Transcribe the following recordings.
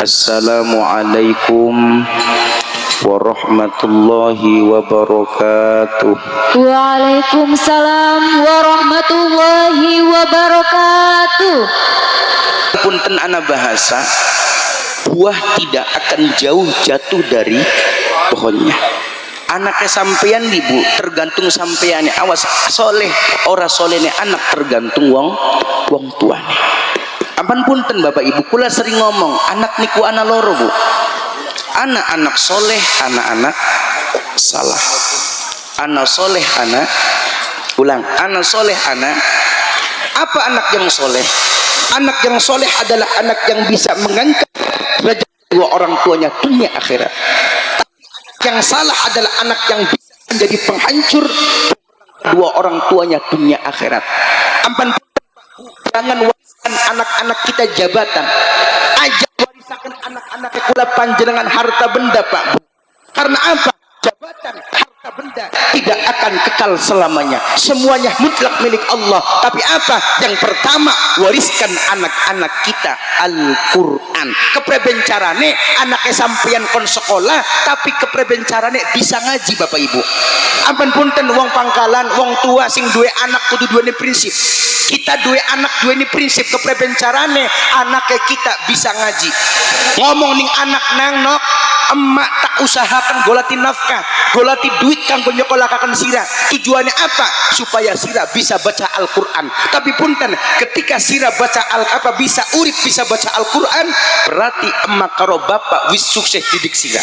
Assalamualaikum warahmatullahi wabarakatuh. Waalaikumsalam warahmatullahi wabarakatuh. Punten ana bahasa, buah tidak akan jauh jatuh dari pohonnya. Anaknya sampean ibu tergantung sampeannya. Awas soleh ora solehnya anak tergantung wong tuane. Ampun punten bapak ibu, kula sering ngomong anak niku ana loro bu. Anak-anak soleh, anak-anak salah. Anak soleh, anak soleh, anak. Apa anak yang soleh? Anak yang soleh adalah anak yang bisa mengangkat derajat dua orang tuanya dunia akhirat. Yang salah adalah anak yang bisa menjadi penghancur dua orang tuanya dunia akhirat. Ampun, jangan warisakan anak-anak kita jabatan. Aja warisakan anak-anak kula panjenengan harta benda Pak Bu. Karena apa? Jabatan, harta benda tidak akan kekal selamanya. Semuanya mutlak milik Allah. Tapi apa? Yang pertama, wariskan anak-anak kita Al-Quran. Keprebencarane anaknya sampeyan kon sekolah, tapi keprebencarane bisa ngaji Bapak Ibu. Ampun punten wong pangkalan, wong tua sing duwe anak kudu duwe prinsip. Kita duwe anak duwe prinsip keprebencarane anaknya kita bisa ngaji. Ngomong ning anak nang nok, emak tak usahakan golati nafkah, golati duit kanggo nyekolahkan sira. Tujuannya apa? Supaya sira bisa baca Al-Quran. Tapi punten, ketika sira baca bisa urip bisa baca Al-Quran, berarti emak karo bapak wis sukses didik sira.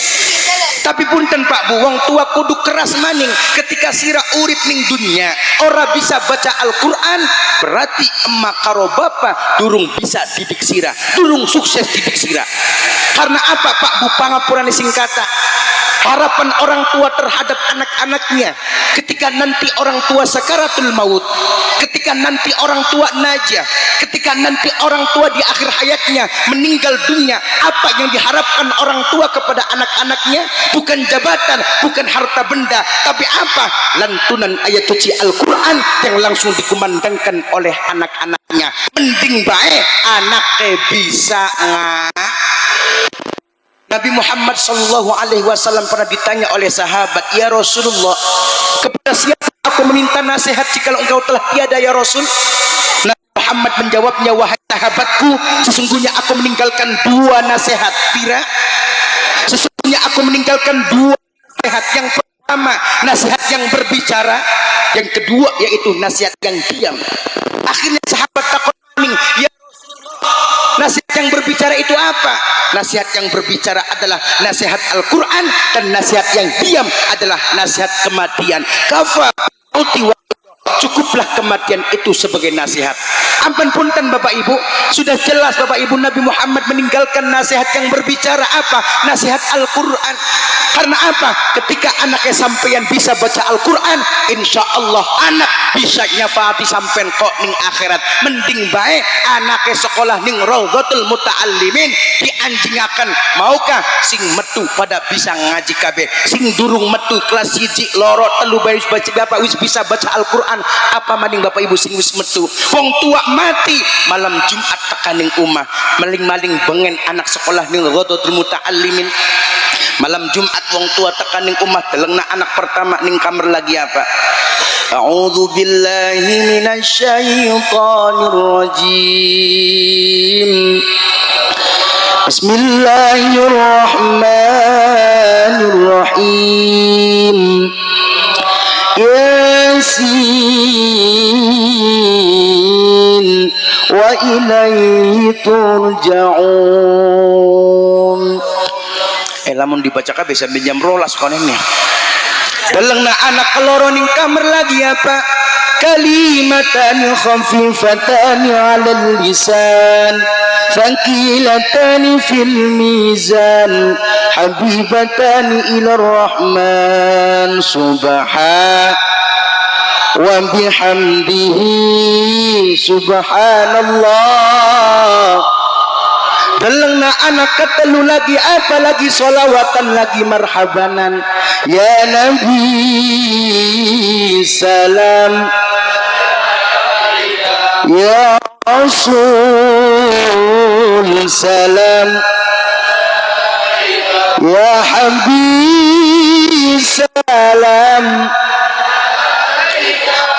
Tapi punten Pak Bu, wong tua kudu keras maning. Ketika sira urip ning dunia ora bisa baca Al-Quran, berarti emak karo bapak durung bisa didik sira, durung sukses didik sira. Karena apa Pak Bu? Pangapurane singkata, harapan orang tua terhadap anak-anaknya ketika nanti orang tua sakaratul maut, ketika nanti orang tua najah, ketika nanti orang tua di akhir hayatnya meninggal dunia, apa yang diharapkan orang tua kepada anak-anaknya? Bukan jabatan, bukan harta benda, tapi apa? Lantunan ayat suci Al-Quran yang langsung dikumandangkan oleh anak-anaknya. Mending baik anaknya bisa Nabi Muhammad sallallahu alaihi wasallam pernah ditanya oleh sahabat, "Ya Rasulullah, kepada siapa aku meminta nasihat jika engkau telah tiada ya Rasul?" Nabi Muhammad menjawabnya, "Wahai sahabatku, sesungguhnya aku meninggalkan dua nasihat. Pira? Sesungguhnya aku meninggalkan dua nasihat. Yang pertama, nasihat yang berbicara. Yang kedua, yaitu nasihat yang diam." Akhirnya sahabat takut, "Ya nasihat yang berbicara itu apa?" Nasihat yang berbicara adalah nasihat Al-Quran, dan nasihat yang diam adalah nasihat kematian. Cukuplah kematian itu sebagai nasihat. Ampun punten Bapak Ibu, sudah jelas Bapak Ibu, Nabi Muhammad meninggalkan nasihat yang berbicara. Apa? Nasihat Al-Quran. Karena apa? Ketika anaknya sampeyan bisa baca Al-Quran, insya Allah anak bisa nyafaati sampeyan kok ning akhirat. Mending baik anaknya sekolah ning Raudhatul Muta'allimin, dianjingaken. Maukah sing metu pada bisa ngaji kabeh, sing durung metu kelas 1 loro telu bae baca bapak wis bisa baca Al-Quran, apa maning Bapak Ibu sing wis metu. Wong tua mati malam Jumat tekaning umah, maling-maling bengen anak sekolah ning Raudhatul Muta'allimin. Malam Jumat wong tua tekaning umah, delengna anak pertama ning kamar lagi apa? A'udzu billahi minasyaitonir rajim. Bismillahirrahmanirrahim. Yasin wa ilaihi turja'un. Lamun dibaca kabeh sampai jam 12 konene. Delengna anak keloro ning kamar lagi apa? Kalimatan khafifatan 'alal lisan, thaqilatan fil mizan, habibatan ila rahman subhana wa bihamdihi subhanallah. Delengna anak ketelu lagi apa lagi? Solawatan lagi, marhabanan ya Nabi salam, ya Rasul salam, ya Habib salam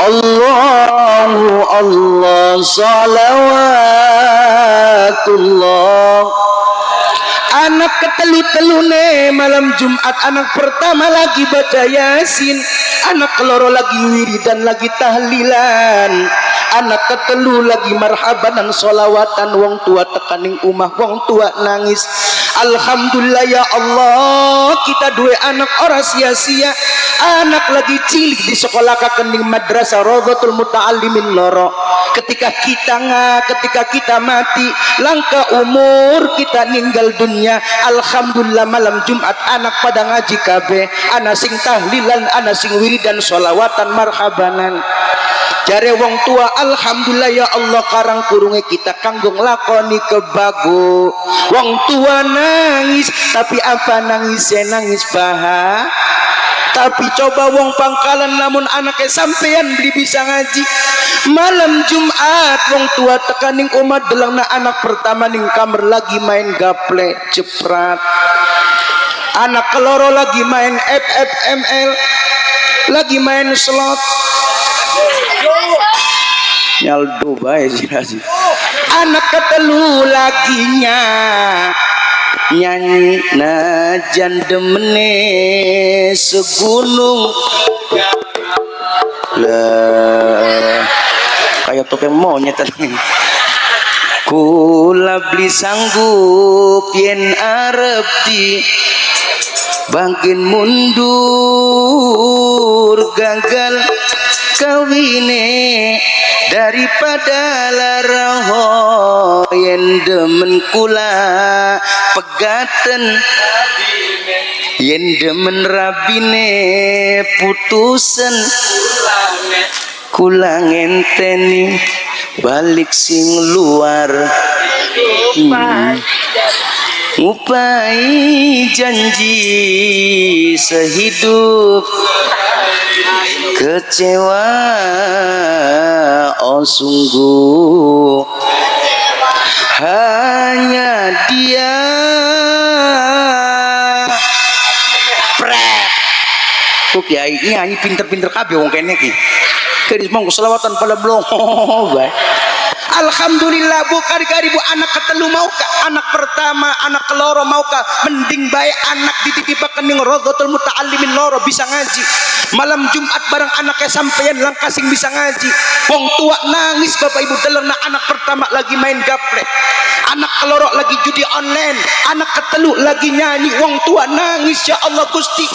Allahu Allah salawatullah. Anak ketelu-telune malam Jumat, anak pertama lagi baca Yasin, anak keloro lagi wiridan lagi tahlilan, anak ketelu lagi marhabanan solawatan, wong tua tekaning umah, wong tua nangis. Alhamdulillah ya Allah, kita dua anak ora sia-sia. Anak lagi cilik di sekolah kening madrasah Rawdatul Muta'allimin loro. Ketika kita mati, langkah umur kita ninggal dunia. Alhamdulillah malam Jumat anak pada ngaji kabeh, anak sing tahlilan, anak sing wiridan solawatan marhabanan. Jare wong tua, alhamdulillah ya Allah, karang kurunge kita kanggo nglakoni kebago. Wong tua nangis, tapi apa nangisnya? Nangis bahagia. Tapi coba wong pangkalan lamun anaknya sampean beli bisa ngaji malam Jumat, wong tua tekaning umat delangna anak pertama ning kamar lagi main gaple jeprat, anak keloro lagi main FFML, lagi main slot nyaldo bae sih. Anak ketelu laginya nyanyi najan demene segunung lah kayak topeng monyet tadi. Kula beli sanggup yen arep di bangkin mundur gagal kawine daripada laraho yen demen kula pegaten yen demen rabine putusen kula ngenteni balik sing luar ngupai janji sehidup kecewa oh sungguh hanya dia pret kok kiai nyanyi pinter-pinter kabeh wong kene iki keris monggo selawatan pada blong bae. Alhamdulillah bu, kari-kari bu, anak ketelu mau ka, anak pertama, anak keloro mau ka, mending baik anak dititipakan ning Rawdatul Muta'allimin loro bisa ngaji. Malam Jumat bareng anaknya sampeyan langkah sing bisa ngaji. Wong tua nangis bapak ibu deleng na anak pertama lagi main gaplek, anak keloro lagi judi online, anak ketelu lagi nyanyi. Wong tua nangis, ya Allah Gusti,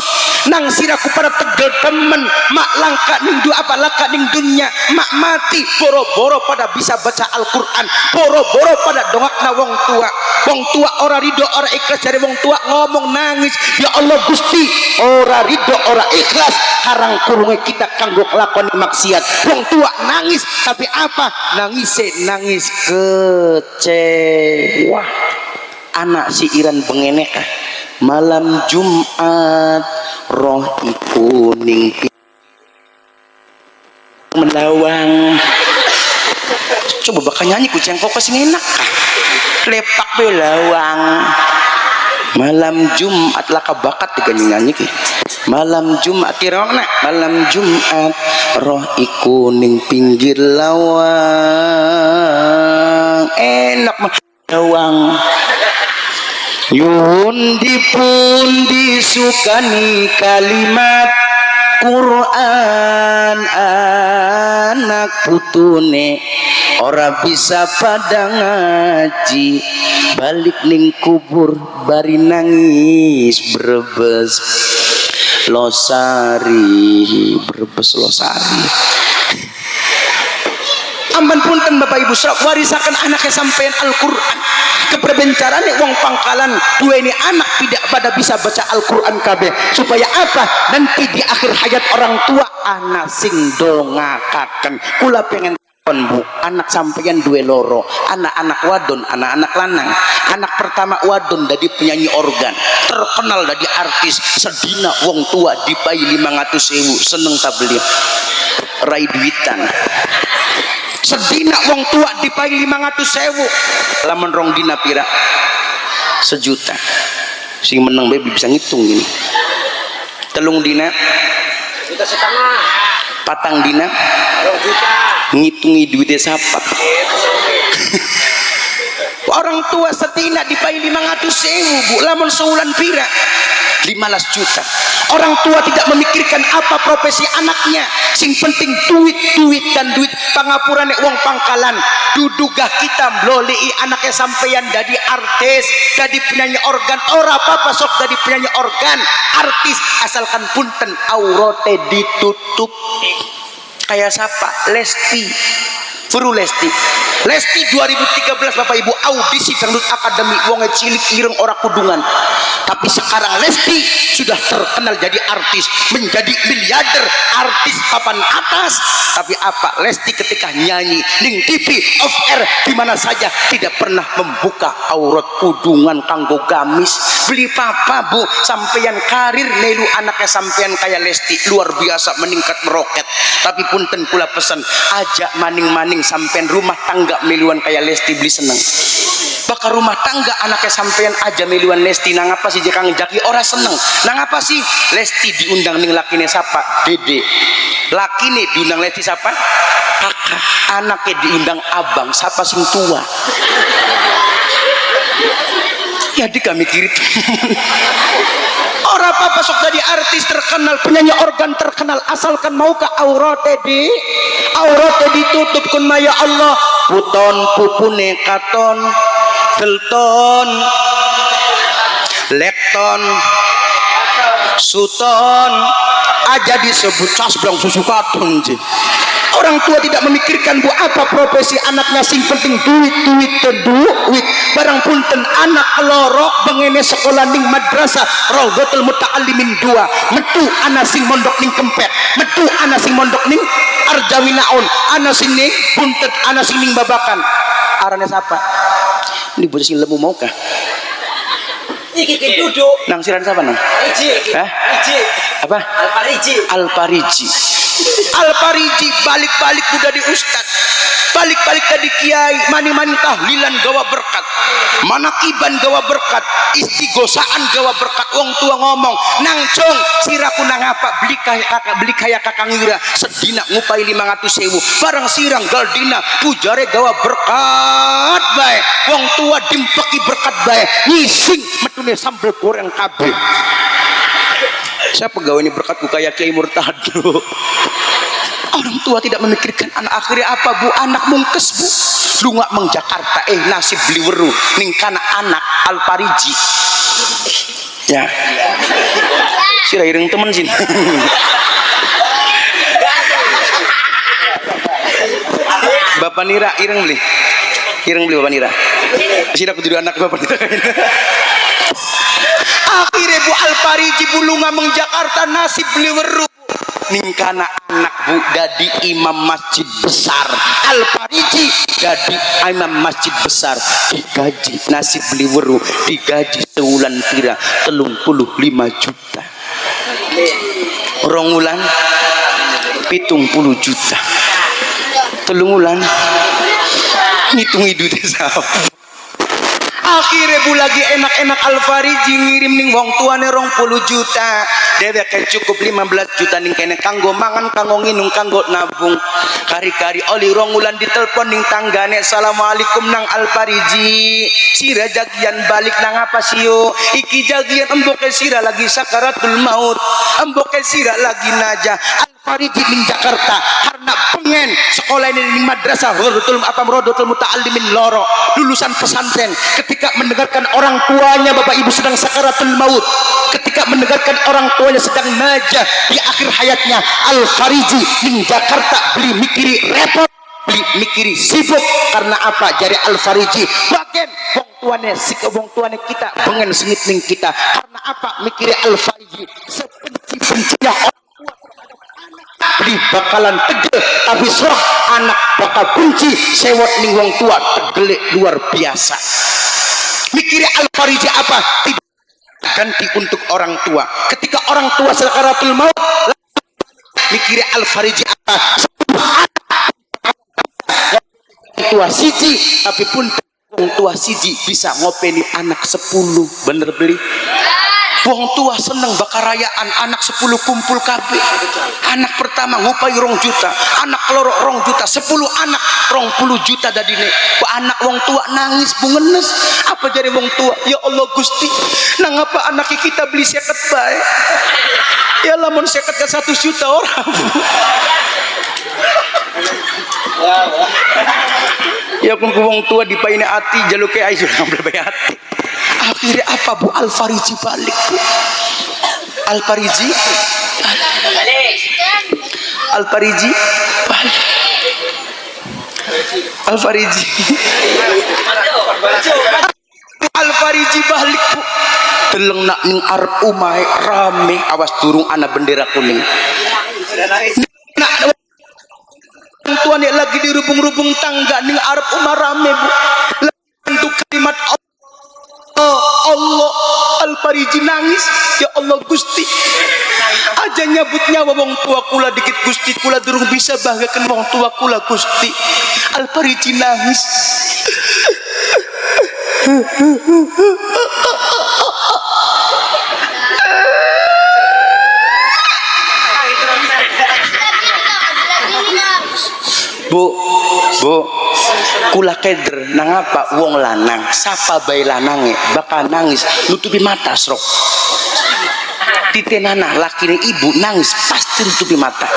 nang siraku pada tegel temen, mak langka ning du apa langka ning dunya, mak mati boro-boro pada bisa baca Al-Quran, boro-boro pada dongakna wong tua. Wong tua ora ridho ora ikhlas, dari wong tua ngomong nangis, ya Allah Gusti, ora ridho ora ikhlas karang kurunge kita kanggo lakoni maksiat. Wong tua nangis, tapi apa nangise? Nangis kecewa. Anak si Iran bengeneka malam Jumat roh iku ning melawang. Coba bakal nyanyi kucing kok sing enak lepak belawang. Malam Jumat laka bakat diganyi nyanyi ki. Malam Jumat tirona, malam Jumat roh iku ning pinggir lawang. Enak mah lawang. Yun dipun disukani kalimat Quran, anak putune ora bisa pada ngaji, balik ning kubur bari nangis Brebes Losari, Brebes Losari. Ampun punten Bapak Ibu, sok warisakan anaknya sampean Al-Quran. Keperbencarane wong pangkalan dua ini anak tidak pada bisa baca Al-Quran kabeh, supaya apa? Nanti di akhir hayat orang tua anak sing dongakaken. Kula pengen bu, anak sampeyan duwe loro, anak-anak wadon, anak-anak lanang. Anak pertama wadon dadi penyanyi organ, terkenal dadi artis, sedina wong tua dipai 500.000, seneng tabeli rai duitan. Sedina wong tua dipai 500.000, lamun rong dina pira? 1 juta. sing menang bae bisa ngitung gini. Telung dina Juta setengah. patang dina 2 juta. ngitungi duitnya siapa. Orang tua setina dipayi 500.000 bu, lamun seulan pira 15 juta. Orang tua tidak memikirkan apa profesi anaknya, sing penting duit dan duit. Pangapurane wong pangkalan dudugah kita mlolei anaknya sampeyan jadi artis, jadi penyanyi organ. Ora apa-apa sok jadi penyanyi organ, artis, asalkan punten aurate ditutup. Kayak siapa? Lesti, Furu Lesti 2013 Bapak Ibu audisi Dangdut Akademi, wonge cilik ireng ora kudungan, tapi sekarang Lesti sudah terkenal jadi artis, menjadi miliarder, artis papan atas. Tapi apa? Lesti ketika nyanyi ning TV off air di mana saja tidak pernah membuka aurat kudungan kanggo gamis. Beli papa bu, sampeyan karir nelu anaknya sampeyan kayak Lesti luar biasa meningkat meroket. Tapi punten kula pesan ajak maning-maning sampeyan rumah tangga miluan kayak Lesti beli seneng. Bakal rumah tangga anaknya sampeyan aja miluan Lesti, nang apa sih Kang Jaki ora seneng? Nang apa sih Lesti diundang ning lakine siapa? Dede. Lakine diundang Lesti siapa? Kakak. Anaknya diundang abang, siapa sing tua? Ya dika mikir itu. Orang apa sok jadi artis terkenal, penyanyi organ terkenal, asalkan mau ke aurate ditutup kun maya Allah. Puton pupune katon delton lekton suton aja disebut casblang susu katon je. Orang tua tidak memikirkan bu apa profesi anaknya, sing penting duit. Barang punten anak loro bengene sekolah ning madrasah Raudhatul Muta'allimin 2, metu anak sing mondok ning Kempet, metu anak sing mondok ning Arjawinaun, anak sing ning punten, anak sing ning Babakan. Arane siapa? Ini bocah sing lemu mau kah? Iki duduk. Nang siran siapa nang? Iji. Apa? Al-Pariji. Al-Pariji balik-balik udah di ustad, balik-balik tadi kiai, maning-maning tahlilan gawa berkat, manakiban gawa berkat, istighosaan gawa berkat. Wong tua ngomong nangcong siraku nang apa beli kaya kakang ira sedina ngupai 500.000 barang sirang galdina pujare gawa berkat bae. Wong tua dimpeki berkat bae ngising metune sambel goreng kabeh. Saya pegawai ini berkatku kayak Kiai Murtado. Orang tua tidak memikirkan anak, akhirnya apa bu? Anak mungkes bu, lu nggak meng Jakarta nasib beli weru ningkana anak Al-Pariji ya sira ireng temen sih. Bapak Nira ireng beli Bapak Nira sira kudu anak Bapak Nira. Akhirnya bu Al-Pariji bulunga meng Jakarta nasib beli weru ningkana anak bu jadi imam masjid besar. Al-Pariji jadi imam masjid besar, digaji nasib beli weru, digaji seulan pira 35 juta, rongulan 70 juta, telungulan ngitungi duitnya sapa. Akhirnya bu lagi enak-enak Al-Pariji ngirim ning wong tuane 20 juta, dewek cukup 15 juta ning kene kanggo mangan, kanggo nginum, kanggo nabung. Kari-kari oli rongulan ditelepon ning tanggane, assalamualaikum nang Al-Pariji, sira jagian balik nang apa siyo? Iki jagian emboke sira lagi sakaratul maut, emboke sira lagi naja. Al-Pariji ning Jakarta karena pengen sekolah ini ning madrasah Raudhatul Muta'allimin loro, lulusan pesantren. Ketika mendengarkan orang tuanya Bapak Ibu sedang sakaratul maut, ketika mendengarkan orang tuanya sedang najah di akhir hayatnya, Al-Pariji ning Jakarta beli mikiri repot, beli mikiri sibuk. Karena apa? Jari Al-Pariji bagian wong tuane kita pengen sengit ning kita. Karena apa? Mikiri Al-Pariji sebenci-bencinya orang tua terhadap anak beli bakalan tegel, tapi serah anak bakal kunci sewot ning wong tua tegelik luar biasa. Mikirnya Al-Pariji apa? Tidak ganti untuk orang tua. Ketika orang tua sakaratul maut, mikirnya Al-Pariji apa? Tua siji, tapi pun wong tua siji bisa ngopeni anak 10, bener beli. Wong tua seneng bakarayaan anak 10 kumpul kabeh. Anak pertama ngupai 2 juta, anak keloro 2 juta, 10 anak 20 juta dadine. Anak wong tua nangis bungenes. Apa jadi wong tua? Ya Allah Gusti, nang apa anak kita beli 50 bae? Ya lamun 50 ke 1 juta orang. Ya pun wong tua dipaine ati jaluke ai sudah berbae ati. Akhirnya apa Bu? Al-Fariji balik Bu. Al-Fariji balik. Al-Fariji balik. Al-Fariji Al-Fariji balik Bu. Deleng nak ning arep umahe rame, awas durung ana bendera kuning. Nak tuan yang lagi dirubung-rubung tangga ning arep umar rame Bu. Untuk kalimat Allah. Al-Fariji nangis, ya Allah Gusti, aja nyabut nyawa wong tua kula dikit Gusti, kula durung bisa banggakeun wong tua kula Gusti. Al-Fariji nangis. Bu, kula keder nang apa wong lanang sapa bae lanange bakal nangis nutupi mata srok. Titenana lakine ibu nangis pasti nutupi mata.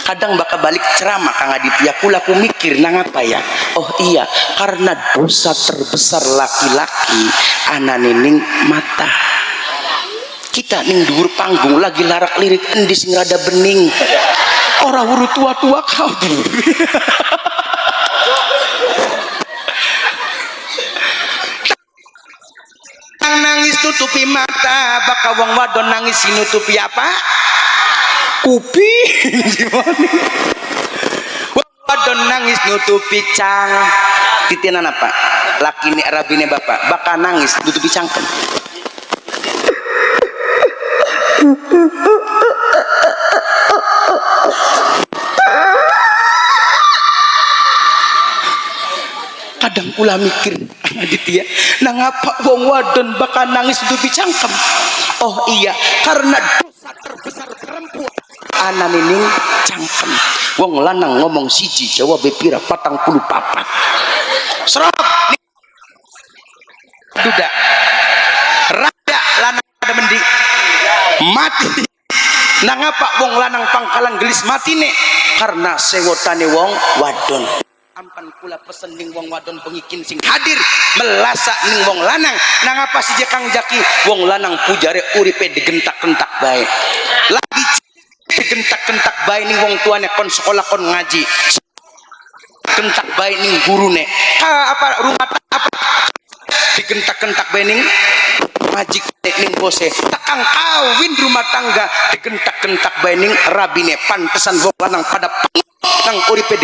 Kadang bakal balik ceramah Kang Aditya, kula ku mikir nang apa ya? Oh iya, karena dosa terbesar laki-laki anane ning mata. Kita ning dhuwur panggung lagi larak lirik endi sing rada bening. Ora wuru tua-tua kabur. Nangis tutupi mata, bakal wong wadon nangis nutupi apa? Kuping. Wong wadon nangis nutupi cang. Titinan apa? Lakine arabine bapak, bakal nangis nutupi cangkem. Kadang kula mikir Aditya, nang apa wong wadon bakal nangis nutupi cangkem? Oh iya, karena dosa terbesar perempuan anane ning cangkem. Wong lanang ngomong siji jawab pira 44. Serap duda rada lanang ada mending mati. Nang apa wong lanang pangkalan gelis matine karena sewotane wong wadon. Ampan kula pesen ning wong wadon pengikin sing hadir melasak ning wong lanang nang apa si Kang Jaki wong lanang pujare uripe digentak-gentak bae lagi digentak-gentak bae ning wong tuane kon sekolah kon ngaji gentak bae ning gurune apa rumah apa digentak-gentak bae ning ngaji ning bose takang kawin rumah tangga digentak-gentak bae ning rabine pantesan wong lanang pada nang uripe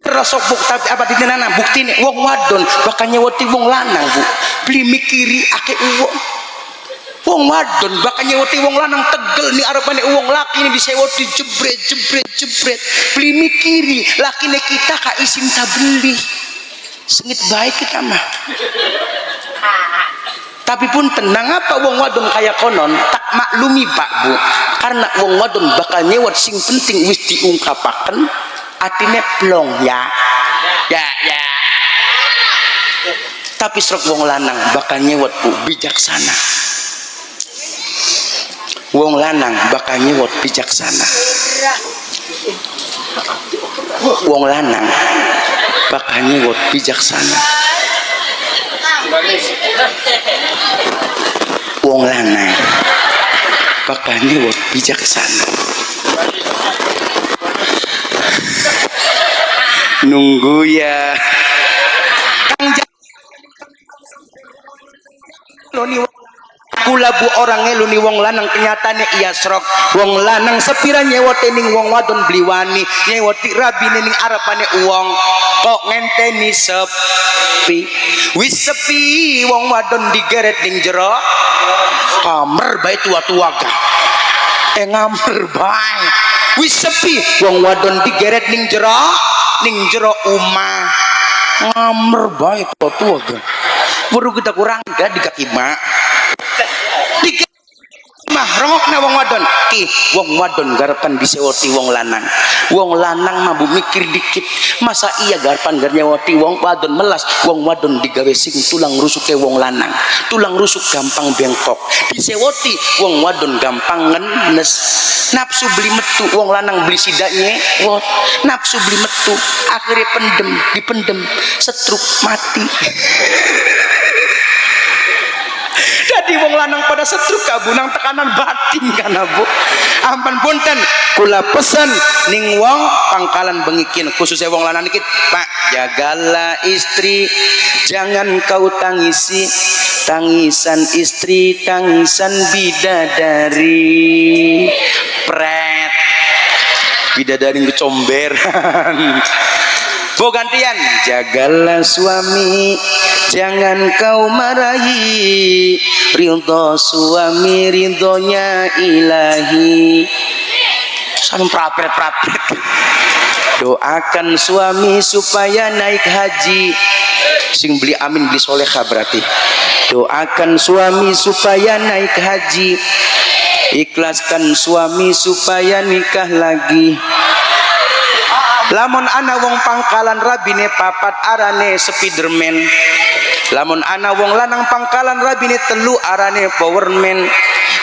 rasok buk tapi apa dinana buktine wong wadon bakal nyewoti wong lanang Bu beli mikiri ake uwo wong wadon bakal nyewoti wong lanang tegel nih arepane wong laki ini disewoti jebret beli mikiri lakine kita ka isin tabeli sengit baik kita mah tapi pun tenang apa wong wadon kaya konon tak maklumi Pak Bu karena wong wadon bakal nyewot sing penting wis diungkapaken atine plong ya tapi serok wong lanang bakal nyewot Bu bijaksana wong lanang bakal nyewot bijaksana wong lanang bakal nyewot bijaksana wong lanang bakal nyewot bijaksana nunggu ya Kang Loni kula Bu orangnya luni wong lanang kenyataannya iya serok wong lanang sepira nyewote ning wong wadon bliwani nyewoti rabine ning arepane uwong kok ngenteni sepi wis sepi wong wadon digeret ning jero kamar bae tua-tua gak ngamer bae wis sepi wong wadon digeret ning jero omah ngamer bae to tuwa ga baru kita kurang ga di kaki mak mah rongokna wong wadon ki wong wadon garepan disewoti wong lanang mah bu mikir dikit masa iya garepan garnyawoti wong wadon melas wong wadon digawe sing tulang rusuke wong lanang tulang rusuk gampang bengkok disewoti wong wadon gampang ngenes nafsu beli metu wong lanang beli sidaknya nafsu beli metu akhirnya dipendem setruk mati jadi wong lanang pada setruk kabunang tekanan batin kana bu ampun punten kula pesen ning wong pangkalan bengikin khususnya wong lanang dikit pak jagalah istri jangan kau tangisi tangisan istri tangisan bidadari pret bidadari kecomberan bo gantian jagalah suami jangan kau marahi ridho suami ridhonya ilahi sampai prapret doakan suami supaya naik haji sing beli amin beli solehah berarti doakan suami supaya naik haji ikhlaskan suami supaya nikah lagi lamun ana wong pangkalan rabine papat arane Spiderman lamun ana wong lanang pangkalan rabine telu arane Powerman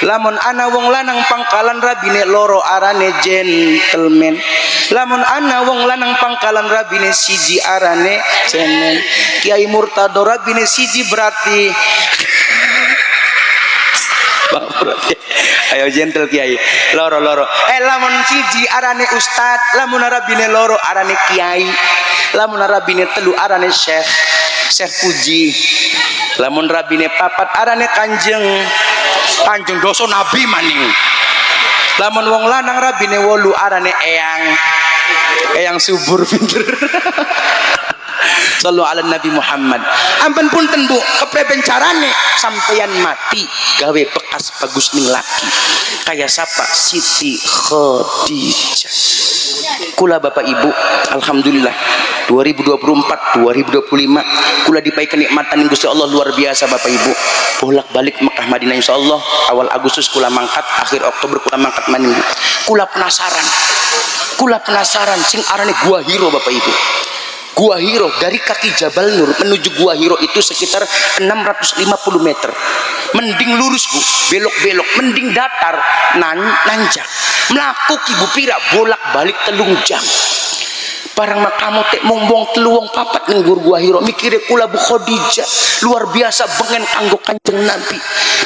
lamun ana wong lanang pangkalan rabine loro arane Gentleman lamun ana wong lanang pangkalan rabine siji arane Cemen Kiai Murtado rabine siji berarti ayo gentle Kiai loro lamun siji arane ustad lamun rabine loro arane kiai lamun rabine telu arane syekh puji lamun rabine papat arane kanjeng doso nabi maning lamun wong lanang rabine 8 arane eyang subur pinter sallu ala Nabi Muhammad ampun punten bu kepreben carane sampeyan mati gawe bekas bagus ning laki kaya sapa Siti Khadijah kula bapak ibu alhamdulillah 2024 2025 kula dipai kenikmatan ning Gusti Allah luar biasa bapak ibu bolak balik Mekah Madinah insyaallah awal Agustus kula mangkat akhir Oktober kula mangkat maning kula penasaran sing arane Gua Hiro bapak ibu Gua Hiro dari kaki Jabal Nur menuju Gua Hiro itu sekitar 650 meter mending lurus bu belok mending datar nanjak melaku kibu pira bolak balik 3 jam barang makamu tek mombong teluwong papat ning Gua Hiro mikire kula Bu Khadijah luar biasa bengen kanggo kanjeng Nabi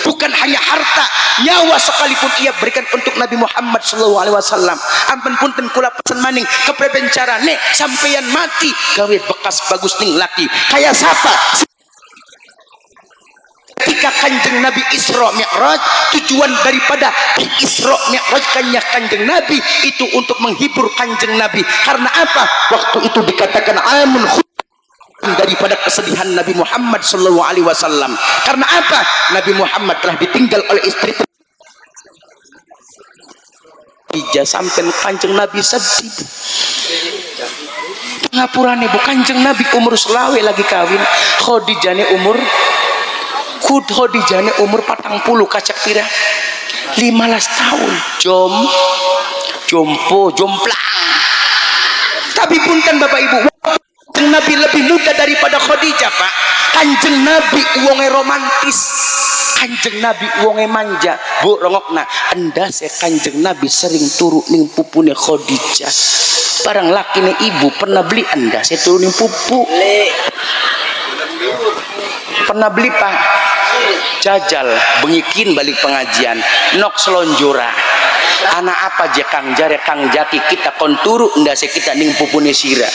bukan hanya harta nyawa sekalipun ia berikan untuk Nabi Muhammad sallallahu alaihi wasallam ampun punten kula pesen maning kepreben carane sampeyan mati gawe bekas bagus ning laki kaya sapa ketika kanjeng Nabi Isra Mi'raj tujuan daripada di Isra Mi'raj kanjeng Nabi itu untuk menghibur kanjeng Nabi karena apa waktu itu dikatakan amun daripada kesedihan Nabi Muhammad sallallahu alaihi wasallam karena apa Nabi Muhammad telah ditinggal oleh istri Khadijah sampai kanjeng Nabi sedih ngapurane bu kanjeng Nabi umur selawe lagi kawin Khadijahnya umur 40 kacak pira 15 tahun jomplang tapi punten bapak ibu kanjeng Nabi lebih muda daripada Khadijah pak kanjeng Nabi wonge romantis kanjeng Nabi wonge manja bu rongokna endase kanjeng Nabi sering turu ning pupune Khadijah barang lakine ibu pernah beli endase turu ning pupu pernah beli pak jajal bengikin balik pengajian nok selonjora anak apa je kang jare kang jaki kita konturu ndase kita ning pupune sira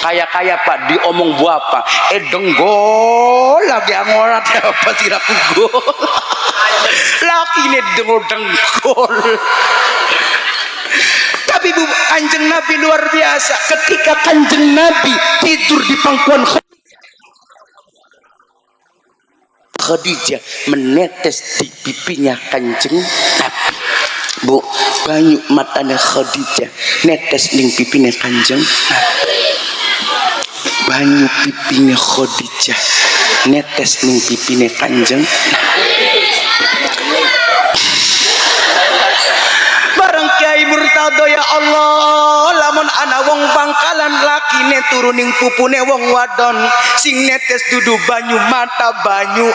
kaya pak diomong bu apa denggol lagi angorat apa sira kugol laki ini denggol tapi bu kanjeng Nabi luar biasa ketika kanjeng Nabi tidur di pangkuan Khadijah menetes di pipinya kanjeng Nabi Bu, banyu matanya Khadijah netes ning pipine Kanjeng Nabi. Banyu pipine Khadijah netes ning pipine Kanjeng Nabi. Barang Kiai Murtado ya Allah, lamun ana wong Bangkalan lakine turuning pupune wong wadon sing netes dudu banyu mata banyu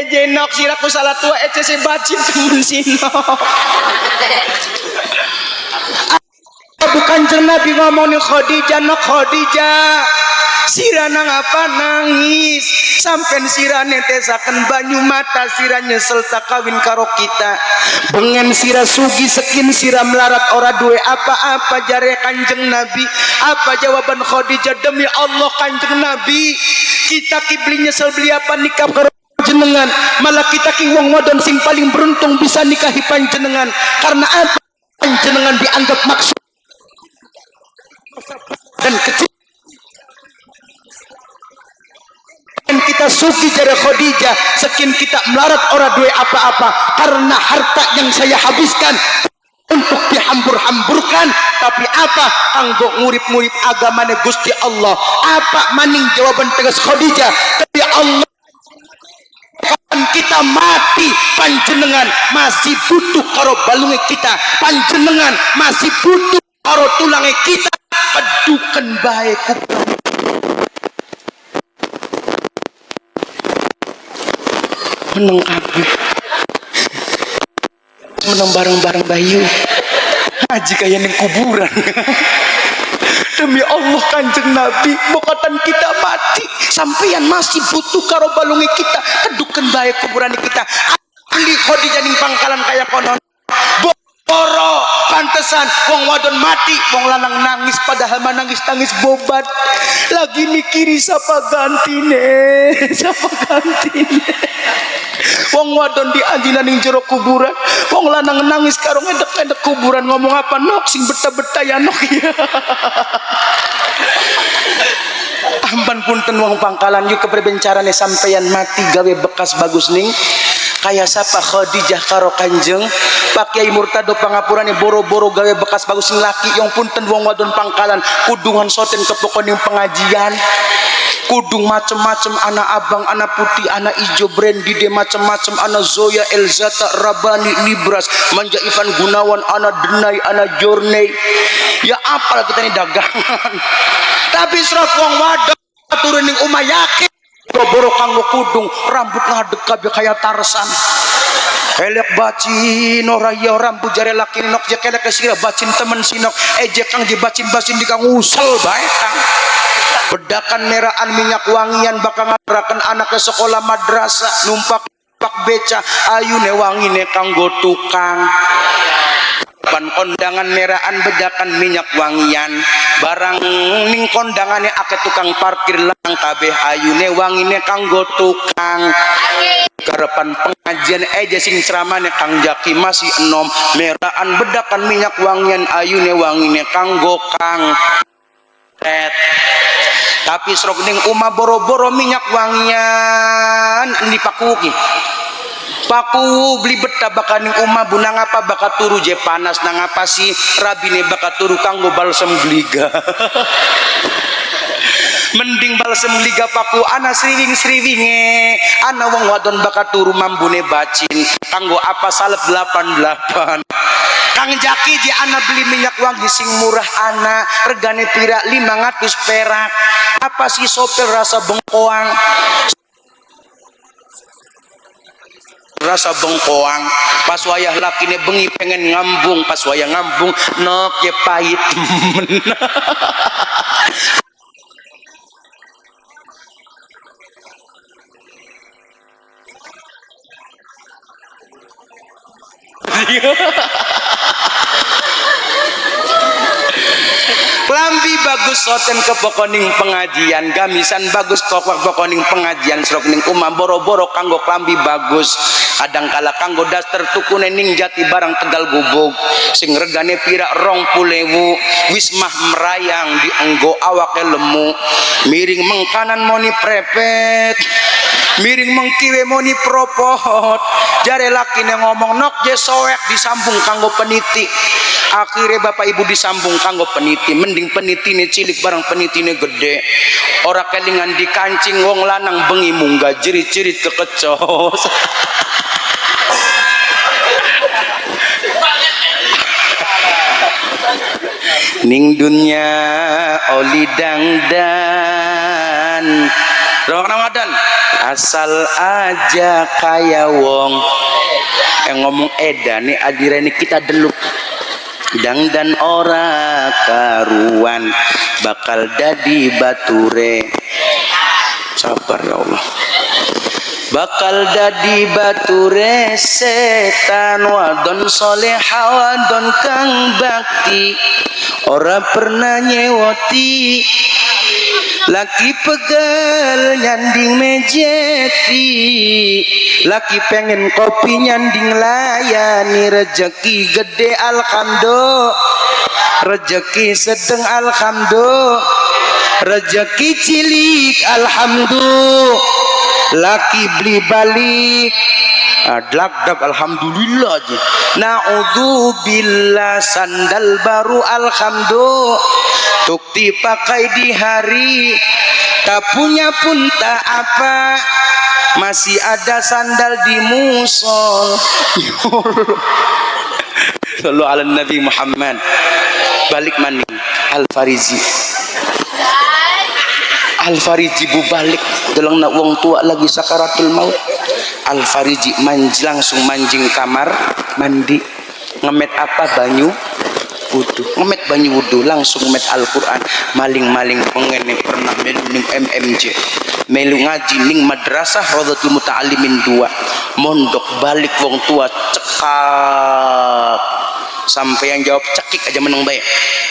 jenok siraku salah tua se bacin temen sino. Bukan Nabi ngomongin Khadijah, no Khadijah sirana ngapa nangis sampai sira netesaken banyu mata sira nyesel tak kawin karo kita bengen sira sugi sekin sira melarat ora duwe apa-apa jare Kanjeng Nabi. Apa jawaban Khadijah? Demi Allah Kanjeng Nabi kita kibli nyesel beli apa nikah karo jenengan, malah kita ki wong wadon sing paling beruntung bisa nikahi panjenengan. Karena apa? Panjenengan dianggap maksud dan kecil dan kita sugi jare Khadijah sekin kita melarat ora duwe apa-apa karena harta yang saya habiskan untuk dihambur-hamburkan. Tapi apa kanggo ngurip-ngurip agamane Gusti Allah? Apa maning jawaban tegas Khadijah? Tapi Allah kita mati panjenengan masih butuh karo balunge kita, panjenengan masih butuh karo tulange kita. Peduken bae kuburan meneng kabeh meneng bareng-bareng bayu ngaji kaya ning kuburan. Demi Allah Kanjeng Nabi bokatan kita mati sampeyan masih butuh karo balunge kita. Keduken bae kuburan kita. Ali Khadijah ning pangkalan kaya konon boro pantesan wong wadon mati wong lanang nangis padahal manangis-tangis bobat lagi mikiri siapa gantine wong wadon dianjinan ning jero kuburan wong lanang nangis karo ngedek-ngedek kuburan ngomong apa nok sing beta-beta ya nok ya. Amban punten wong pangkalan yuk keberbencarane sampeyan mati gawe bekas bagus ning kaya sapa Khadijah karo Kanjeng Pak Kiai Murtado pangapurane boro-boro gawe bekas bagus sing laki yang punten wong wadon pangkalan kudungan soten kepokon ning pengajian kudung macem-macem anak abang anak putih anak ijo Brandy de macem-macem anak Zoya Elzata Rabani Libras Manja Ivan Gunawan anak Denai anak Jorney ya apal kita ini dagangan. Tapi serap wong wadon turun ning omah yakin boro kanggo kudung rambut ngadeg kabeh kaya Tarsan. Elek bacin ora ya rambut jare laki nok je kelek sira bacin temen sinok ejek kang di bacin-bacin di kang usel bae kang. Bedakan meraan minyak wangian bakal ngaraken anak ke sekolah madrasah numpak beca ayune wangine kanggo tukang. Pan kondangan meraan bedakan minyak wangian barang ning kondangane akeh tukang parkir lang kabeh ayune wangine kanggo tukang. Karepan pengajian aja sing ceramane Kang Jaki masih enom meraan bedakan minyak wangian ayune wangine kanggo kang tapi serok ning umah boro-boro minyak wangian dipakuki paku beli beta baka ning umah bu nang apa baka turu je panas nang apa sih rabine baka turu kanggo balsem gliga. Mending balsem liga paku ana sriwing-sriwinge ana wong wadon baka turu mambune bacin kanggo apa salep 88. Kang Jaki di ana beli minyak wangi sing murah ana regane pira 500 perak. Apa sih sopir rasa bengkoang pas wayah lakine bengi pengen ngambung pas wayah ngambung nok ye pahit Klambi bagus soten ke pokoning pengajian gamisan bagus kokok pokoning pengajian serok ning umah boro-boro kanggo klambi bagus kadang kala kanggo daster tukune ning jati barang Tegal Gubuk sing regane pira 20.000 wis mah merayang dienggo awake lemu miring mengkanan moni prepet miring mengkiwe moni propot jare laki ngomong nok je soek disambung kanggo peniti. Akhirnya bapak ibu disambung kanggo peniti. Mending peniti ini cilik barang peniti ini gede. Ora kelingan dikancing wong lanang bengi munggah jerit-jerit kekecos. Ning dunya oli dangdan Ramadan asal aja kaya wong yang ngomong edan nih adirene kita deluk dangdan ora karuan bakal dadi bature sabar ya Allah bakal dadi bature setan wadon soleha wadon kang bakti ora pernah nyewoti laki pegal nyanding mejeti laki pengen kopi nyanding layani rejeki gede alhamdulillah rejeki sedeng alhamdulillah rejeki cilik alhamdulillah laki beli balik dak alhamdulillah aja naudzubillah sandal baru alhamdulillah tukti pakai di hari tak punya pun tak apa masih ada sandal di musol sallu ala Nabi Muhammad balik maning Al-Fariji bu balik dalam nak wong tua lagi sakaratul maut. Al-Fariji langsung manjing kamar mandi ngemet apa banyu wudu ngemet banyu wudu langsung met Al-Quran maling-maling pengen pernah melu ning MMJ melu ngaji ning madrasah Radhatul Muta'allimin 2 mondok balik wong tua cekak sampai yang jawab cekik aja meneng baik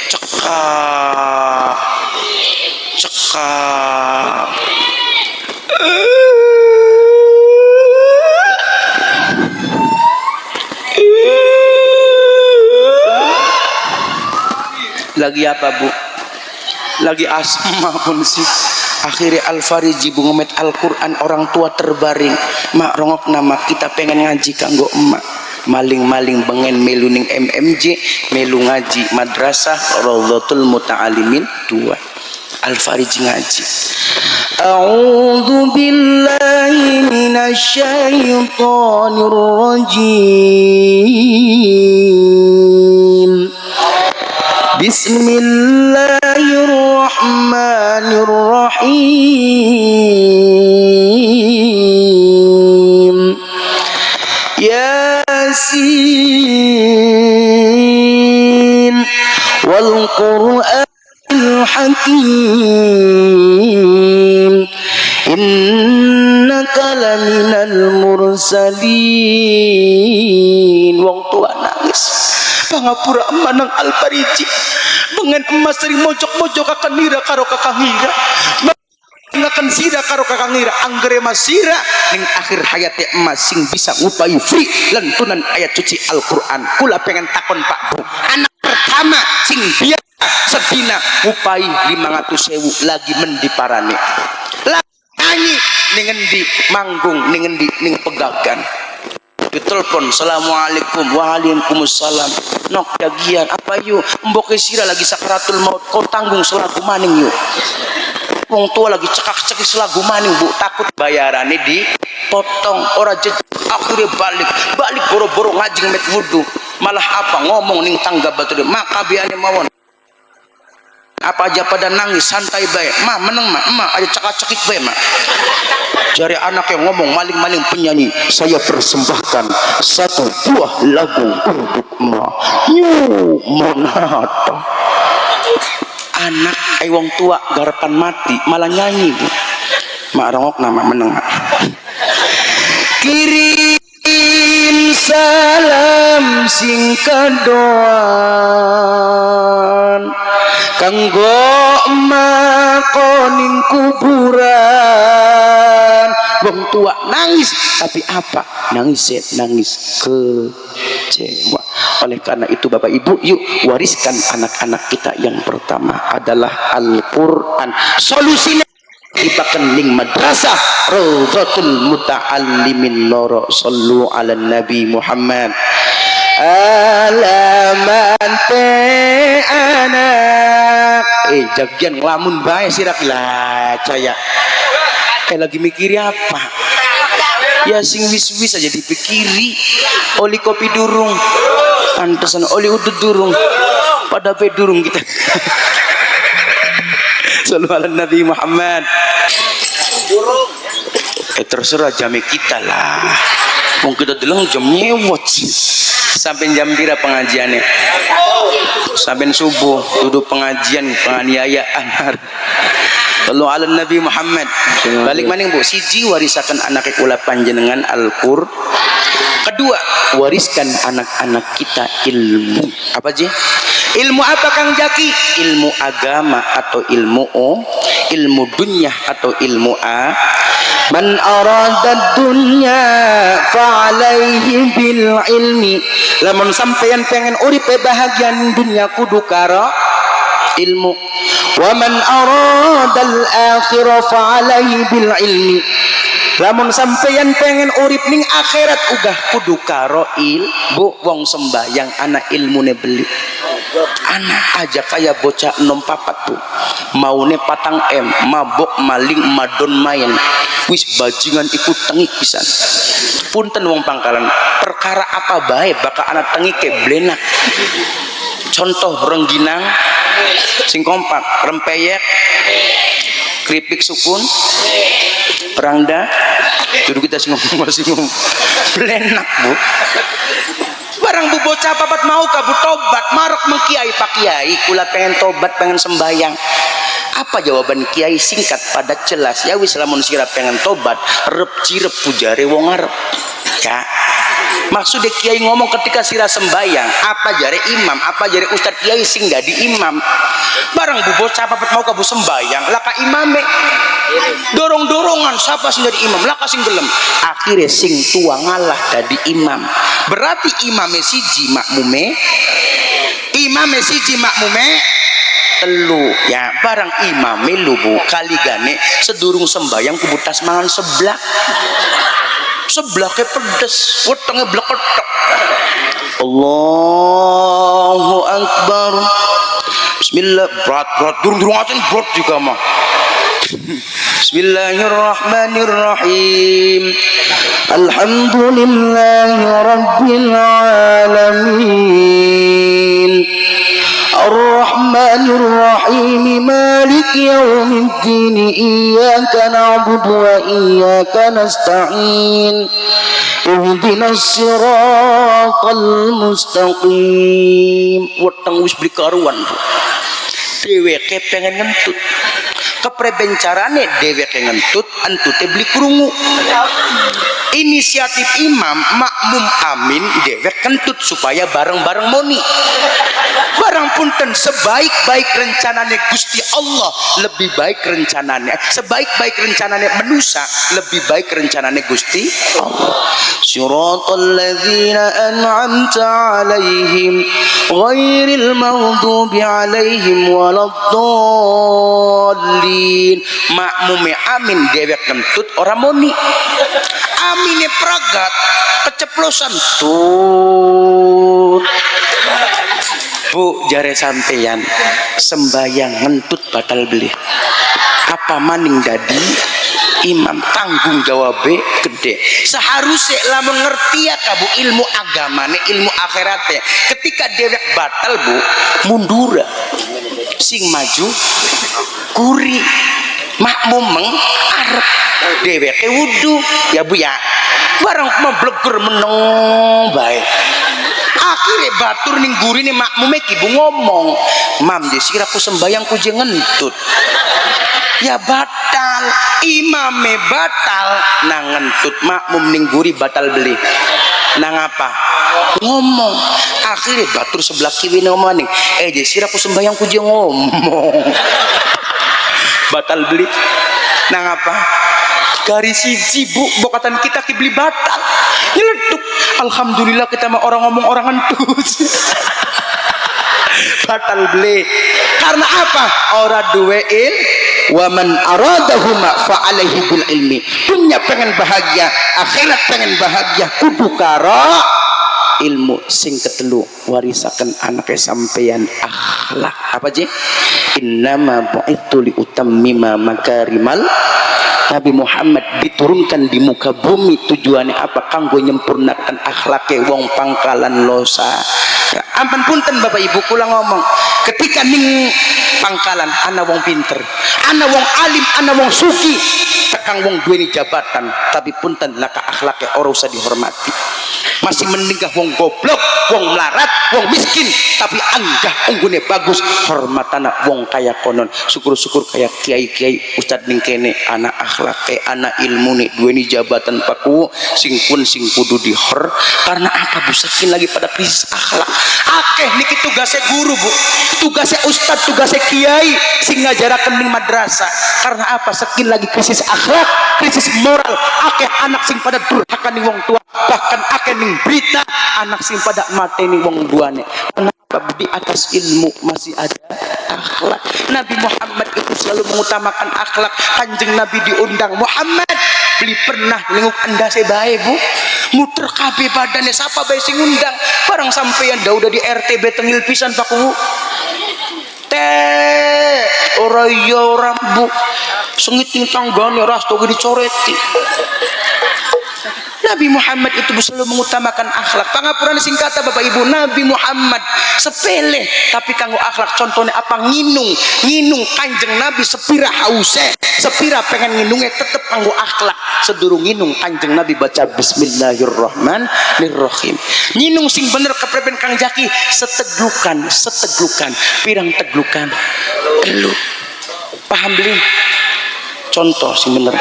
cekak lagi apa bu? Lagi asma pun sih. Akhirnya Al-Fariji bu ngomet Al-Quran orang tua terbaring. Mak rongok nama kita pengen ngaji kanggo emak. Maling-maling bengen melu ning MMJ melu ngaji madrasah Radhatul Muta'allimin 2. Al-Fariji ngaji. A'udzu billahi minasyaitonir rajim. Bismillahirrahmanirrahim. Yasin wal Qur'anil Hakim. Innaka laminal mursalin. Wong tua nangis. Pangapura manang Al-Fariji bengen emas sering mojok-mojok akan nira karo kakang ngira ngakan sira karo kakang ngira anggere mas sira ning akhir hayate emas sing bisa ngupayu free lentunan ayat suci Al-Quran. Kula pengen takon Pak Bu anak pertama sing biasa sedina ngupai 500.000 lagi mendi parane lagi nyanyi ning endi manggung ning endi ning pegagan ditelepon assalamualaikum waalaikumsalam nok dagian apa yuk mboke sira lagi sakaratul maut kau tanggung selagu maning yuk wong tua lagi cekak-cekik selagu maning bu takut bayarannya dipotong ora jejak akhirnya balik boro-boro ngajing met wudu malah apa ngomong ning tangga batu de maka biane mawon apa aja pada nangis santai bae mah meneng mah emak aja cekak-cekik bae mah jari anak yang ngomong maling-maling penyanyi saya persembahkan satu buah lagu untuk emak New Monata. Anak wong tua garapan mati malah nyanyi bu mak rongok nama meneng kirim salam sing kadoan kanggo emak koning kuburan. Wong tua nangis tapi apa nangis kecewa. Oleh karena itu Bapak Ibu yuk wariskan anak-anak kita yang pertama adalah Al-Quran. Solusinya titipaken ning madrasah Raudhatul Muta'allimin loro sallu ala Nabi Muhammad. Alamante anak jagian ngelamun bae sirak lah caya lagi mikiri apa ya sing wis-wis aja dipikiri oli kopi durung pantesan oli udut durung pada pe durung kita sallu ala Nabi Muhammad. Terserah jame kita lah wong kita deleng jam nyewot sampai jam tira pengajiannya sampai subuh duduk pengajian penganiayaan. Sallu ala Nabi Muhammad. Balik maning Bu siji warisakan anak kula panjenengan Al-Qur'an. Kedua wariskan anak-anak kita ilmu. Apa sih? Ilmu apa Kang Jaki? Ilmu agama atau ilmu dunya atau ilmu man arada dunya fa'alaihi bil ilmi. Lamun sampeyan pengen urip bahagian dunya kudu karo ilmu. Wa man arada al akhirah fa'alaihi bil ilmi. Lamun sampeyan pengen urip ning akhirat ugah kudu karo ilmu. Wong sembahyang anak ilmune beli. Anak aja kaya bocah 64 tuh maune patang mabok maling madon main wis bajingan ikut tengik pisan. Punten wong pangkalan perkara apa bae bakal anak tengik ke blenak. Contoh rengginang sing kompak rempeyek keripik sukun perangda duduk kita sing ngomong blenak Bu. Barang bu bocah papat mau kabu tobat marek mengkiai pak kiai kula pengen tobat pengen sembayang. Apa jawaban kiai singkat padat jelas ya wis lamun sira pengen tobat rep cirep pujare wong arep ya. Maksudnya kiai ngomong ketika sira sembayang apa jare imam apa jare ustad kiai sing dadi imam. Barang bu bocah papat mau kabu sembayang laka imame dorong-dorongan siapa sing jadi imam laka sing gelem akhirnya sing tua ngalah dadi imam. Berarti imame siji makmume telu ya barang imame lubu kali gane sedurung sembayang kubu tas mangan seblak ke pedes wetenge bleketek. Allahu akbar. Bismillah berat durung aten berat juga mah. Bismillahirrahmanirrahim. Alhamdulillahi rabbil alamin. Ar-Rahmanir Rahim Maliki yaumiddin. Iyyaka na'budu wa iyyaka nasta'in. Ihdinas siratal mustaqim. Weteng wis beli karuan. Dheweke pengen ngentut. Keprebencarane dheweke ngentut entute beli krungu. Inisiatif imam makmum amin dhewek kentut supaya bareng-bareng moni. Barang punten sebaik-baik rencanane Gusti Allah lebih baik rencanane sebaik-baik rencanane manusia lebih baik rencanane Gusti Allah. Siratal ladzina an'amta 'alaihim ghairil maghdubi 'alaihim waladdallin. Makmume amin dhewek kentut ora moni. Amine pragat keceplosan tuh. Bu jare sampeyan sembayang ngentut batal beli apa maning dadi imam tanggung jawabnya gede. Seharusnya lah mengerti ya kabu ilmu agamane ilmu akhiratnya ketika dewek batal Bu mundura sing maju kuri makmum mengarep deweke wudu ya Bu ya barang mebleger meneng baik. Akhirnya batur ning gurine makmume kibu ngomong, "Mam, desir aku sembayang ku jeung ngentut." Ya batal, imame batal nang ngentut makmum ning guri batal beli. Nang apa? Ngomong. Akhirnya batur sebelah kiwine ngomong ning, desir aku sembayang ku jeung ngomong." Batal beli. Nang apa? Garis siji Bu, bokatan kita kibli batal. Nyeletuk. Alhamdulillah kita mah orang ngomong orang ngentut. Batal beli. Karena apa? Ora duwe wa man aradahuma fa alaihi bil ilmi. Dunia pengen bahagia, akhirat pengen bahagia, kudu karo ilmu. Sing ketelu warisakan anaknya sampeyan akhlak. Apa je? Innama bu'ithu li utammima makarimal. Nabi Muhammad diturunkan di muka bumi tujuannya apa? Kanggo nyempurnakan akhlake wong pangkalan losa. Ampun punten Bapak Ibu kula ngomong, ketika ning pangkalan ana wong pinter, ana wong alim, ana wong suki, tekang wong duweni jabatan, tapi punten laka akhlake ora usah dihormati. Masih meninggal wong goblok, wong melarat, wong miskin, tapi anggah unggune bagus, hormatana wong kaya konon. Syukur-syukur kaya kiai-kiai ustad ning kene ana akhlake, ana ilmune, duweni jabatan paku sing pun sing kudu dihor. Karena apa? Bu, saking lagi pada krisis akhlak. Akeh niki tugasnya guru, Bu, tugasnya ustad, tugasnya kiai sing ngajaraken ning madrasah. Karena apa? Saking lagi krisis akhlak, krisis moral. Akeh anak sing pada durhaka ning wong tua, bahkan akeh ning berita anak sing pada mateni wong duane. Kenapa? Di atas ilmu masih ada akhlak. Nabi Muhammad itu selalu mengutamakan akhlak. Kanjeng Nabi diundang, Muhammad beli pernah nengok anda sebae, Bu, muter kabeh badannya siapa bae sing undang. Barang sampeyan dah udah di RTB tengil pisan Pak Bu, teh ora iya ora Bu, sengit ning tanggane ras to dicoreti. Nabi Muhammad itu selalu mengutamakan akhlak. Pangapuran singkata Bapak Ibu, Nabi Muhammad sepele tapi kanggo akhlak. Contohnya apa? Nginung kanjeng Nabi sepira hause, sepira pengen nginungnya tetep kanggo akhlak. Sedurung nginung kanjeng Nabi baca Bismillahirrahmanirrahim. Nginung sing bener kepreben Kang Jaki seteglukan, pirang teglukan elu. Paham beli? Contoh sing bener.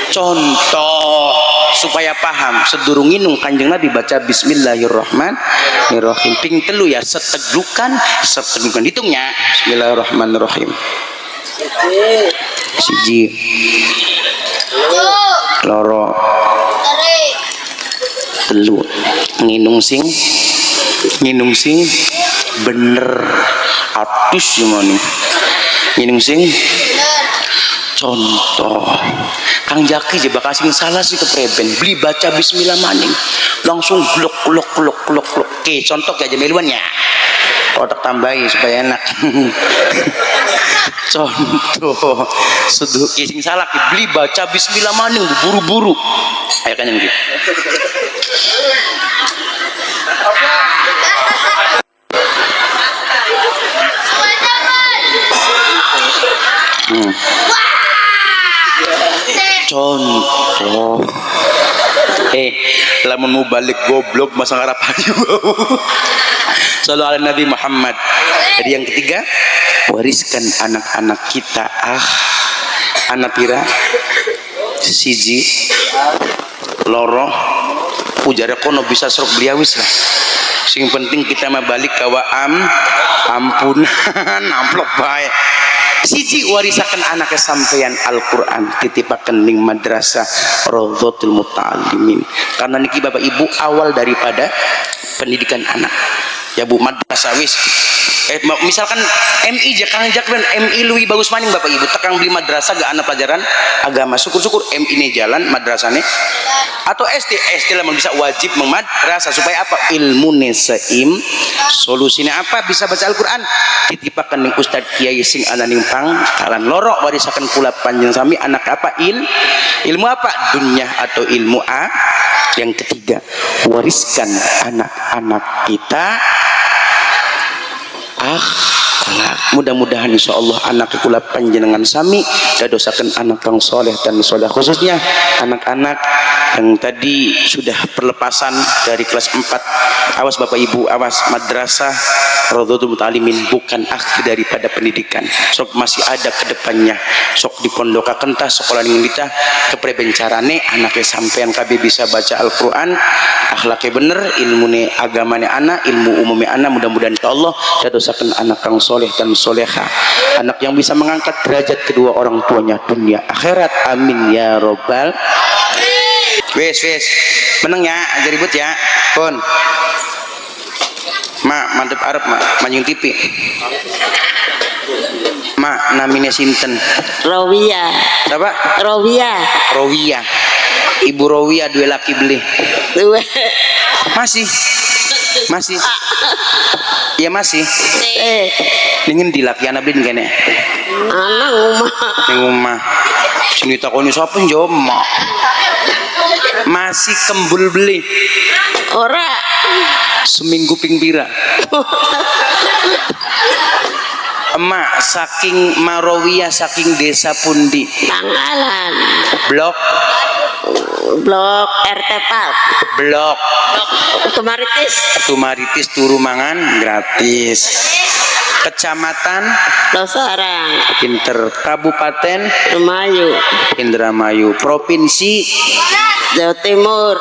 Contoh supaya paham, sedurung nginung kanjeng Nabi baca Bismillahirrahmanirrahim. Ping telu ya seteglukan, hitungnya Bismillahirrahmanirrahim. Siji, loro, telu. Nginung sing bener atus gimana? Nginung sing contoh. Kang Jaki je bakal sing salah sih kepreben beli baca bismillah maning langsung glok. Oke, contoh ya jemeluan ya. Otak tambahi supaya enak. Contoh seduh sing salah beli baca bismillah maning buru-buru. Ayo kan yang gitu. Contoh lamun mau balik goblok masa ngarapan Sallu ala Nabi Muhammad. Jadi yang ketiga, wariskan anak-anak kita anak pira siji loro ujare kono bisa serok beliawis lah. Sing penting kita mah balik kawa ampunan amplop bae. Siji warisakan anaknya sampeyan Al-Quran titipakan ning madrasah Rawdatul Muta'allimin. Karena niki Bapak Ibu awal daripada pendidikan anak ya Bu. Madrasah wis misalkan MI jakang jakben MI luwi bagus maning Bapak Ibu tekang beli madrasah gak anak pelajaran agama. Syukur-syukur MI ini jalan madrasahnya atau SD lah bisa wajib memadrasah supaya apa? Ilmu nesaim. Solusinya apa? Bisa baca Al-Quran titipakan ning ustad kiai sing ana ning pangkalan loro warisakan kula panjang sami anak apa? Ilmu apa? Dunia atau ilmu Yang ketiga, wariskan anak-anak kita akhlak. Mudah-mudahan insyaallah anak kula panjenengan sami dadosaken anak kang soleh dan soleh, khususnya anak-anak yang tadi sudah perlepasan dari kelas 4. Awas Bapak Ibu, awas, madrasah Rawdatul Muta'allimin bukan akhir daripada pendidikan. Sok masih ada kedepannya. Sok dipondokaken tah sekolah ning kita kepreben carane anaknya sampean kabeh bisa baca Al-Qur'an, akhlaknya bener, ilmune agamane anak, ilmu umumnya anak. Mudah-mudahan insyaallah dadosaken anak kang soleh dan soleha, anak yang bisa mengangkat derajat kedua orang tuanya dunia akhirat. Amin ya robbal. Wes meneng ya, aja ribut ya pun mantep Arab manjing TV Mak namanya sinten? Rawiyah. Siapa? Rawiyah. Rawiyah. Ibu Rawiyah dua laki beli. Dua. Masih. Ya masih. Dingin di laki anak beli kene. Anak rumah. Ning omah. Sing ditakoni sapa njawab mak. Masih kembul beli. Ora. Seminggu ping pira. Emak saking Marawiyah saking desa pundi? Pangkalan. Blok RT 4. Blok Tumaritis turu mangan gratis. Kecamatan Losarang. Pinter. Kabupaten Remayu. Indramayu. Provinsi Jawa Timur.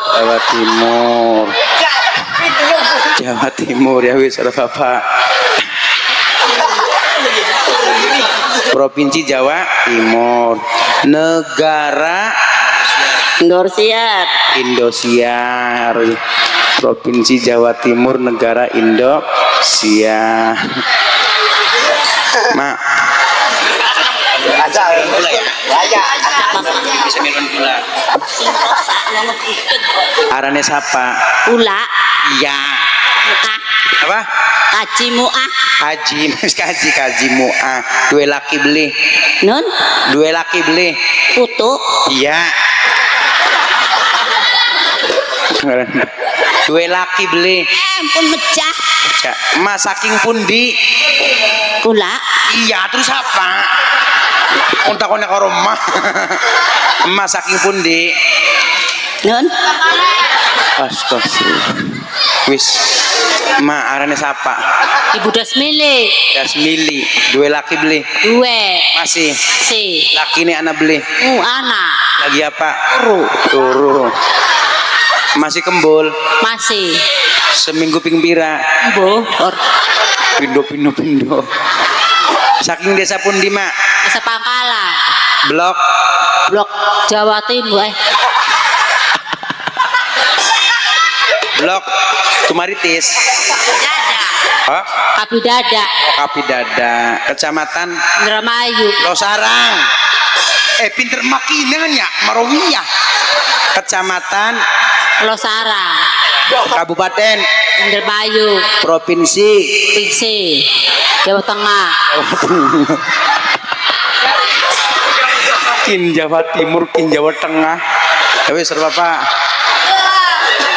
Jawa Timur ya wis ada Bapak. Provinsi Jawa Timur. Negara Indosiar. Provinsi Jawa Timur, negara Indonesia. Mak. Bisa melon gula. Arane siapa? Ula. Iya. Apa? Kaji muah. Kaji muah. Dua laki beli. Nun. Dua laki beli. Putu. Iya. Dua laki beli. Pun mecah. Mas saking pundi? Kula. Iya, terus apa? Kontak-kontak karo mah. Mas saking pundi? Nun. Astagfirullah. Wis. Ma arane sapa? Ibu Dasmili. Dasmili. Dua laki beli. Dua. Masih. Si. Laki ini anak beli. Anak. Lagi apa? Turu. Masih kembul. Masih. Seminggu ping pira? Bor. Pindo. Saking desa pundi, Mak? Desa Pangkalan. Blok Jawa Timur. Blok Tumaritis. Hah? Kapidada. Kapidada. Kecamatan Indramayu. Losarang. Pinter makinan ya, Marawiyah. Kecamatan Losarang. Kabupaten Indramayu. Provinsi Jawa Tengah. Kin Jawa Timur, kin Jawa Tengah. Tapi serba Pak.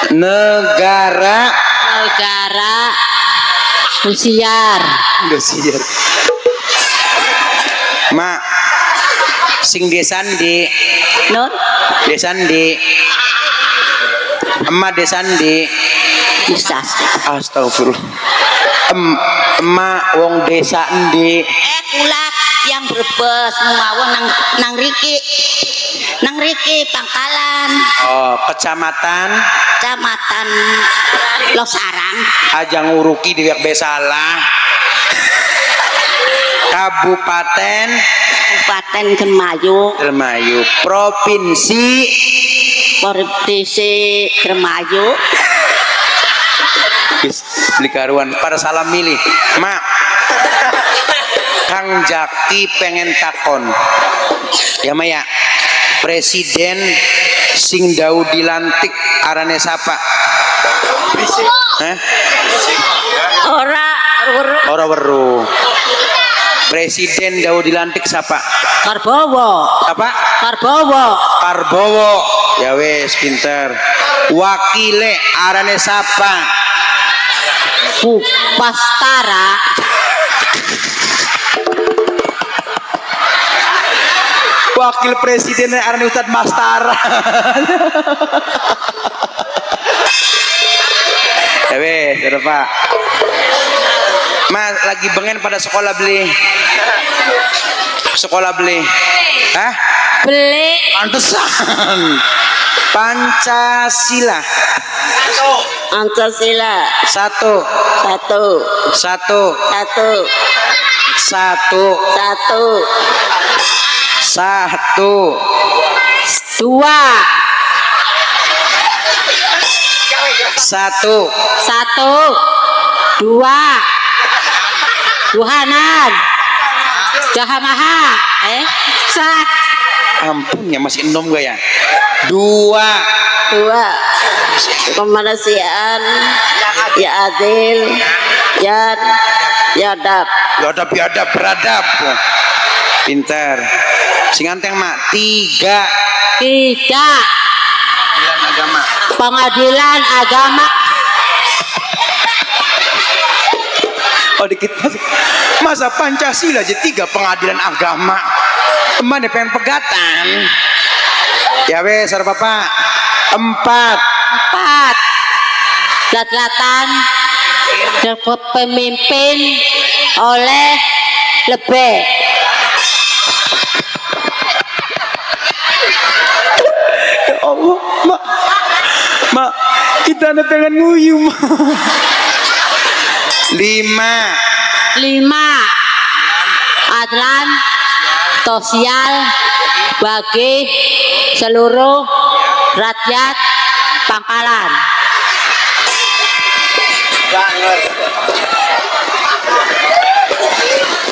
Negara Indosiar. Mak sing desan di Nun. emak desan di Bisa. astagfirullah. Emak wong desa endi? Kulak yang Brebes mawon nang Riki Pangkalan. Oh, kecamatan Losarang. aja nguruki di wiak besalah. Kabupaten Indramayu. Provinsi Indramayu. beli karuan para salam milih. Mak Kang Jaki pengen takon ya Maya, presiden sing dau dilantik arane sapa? Ora weruh. Presiden dau dilantik sapa? Karbowo. Apa? Karbowo. Ya wes pinter. Wakile arane sapa? Bastara. Wakil presiden arane Ustadz Mastara. Ya wes, ya Pak. Mas lagi bengen pada sekolah beli. Hah? Beli. Pantesan. Pancasila. Satu. Dua. Tuhanan. Jahamaha. Sak. Ampun ya masih enom gak ya? 2 Kemanusiaan, ya adil, ya adab. Biadab beradab. Pinter. Sing anteng mak 3 Pengadilan agama. Pengadilan agama. Oh dikit masa Pancasila aja 3 pengadilan agama. Teman deh pengen pegatan. Ya wes sarap bapak 4 Selatan dapat pemimpin oleh lebih. Ya Allah mak kita ada pengen nguyu mak. 5 Adlan sosial bagi seluruh rakyat Pangkalan.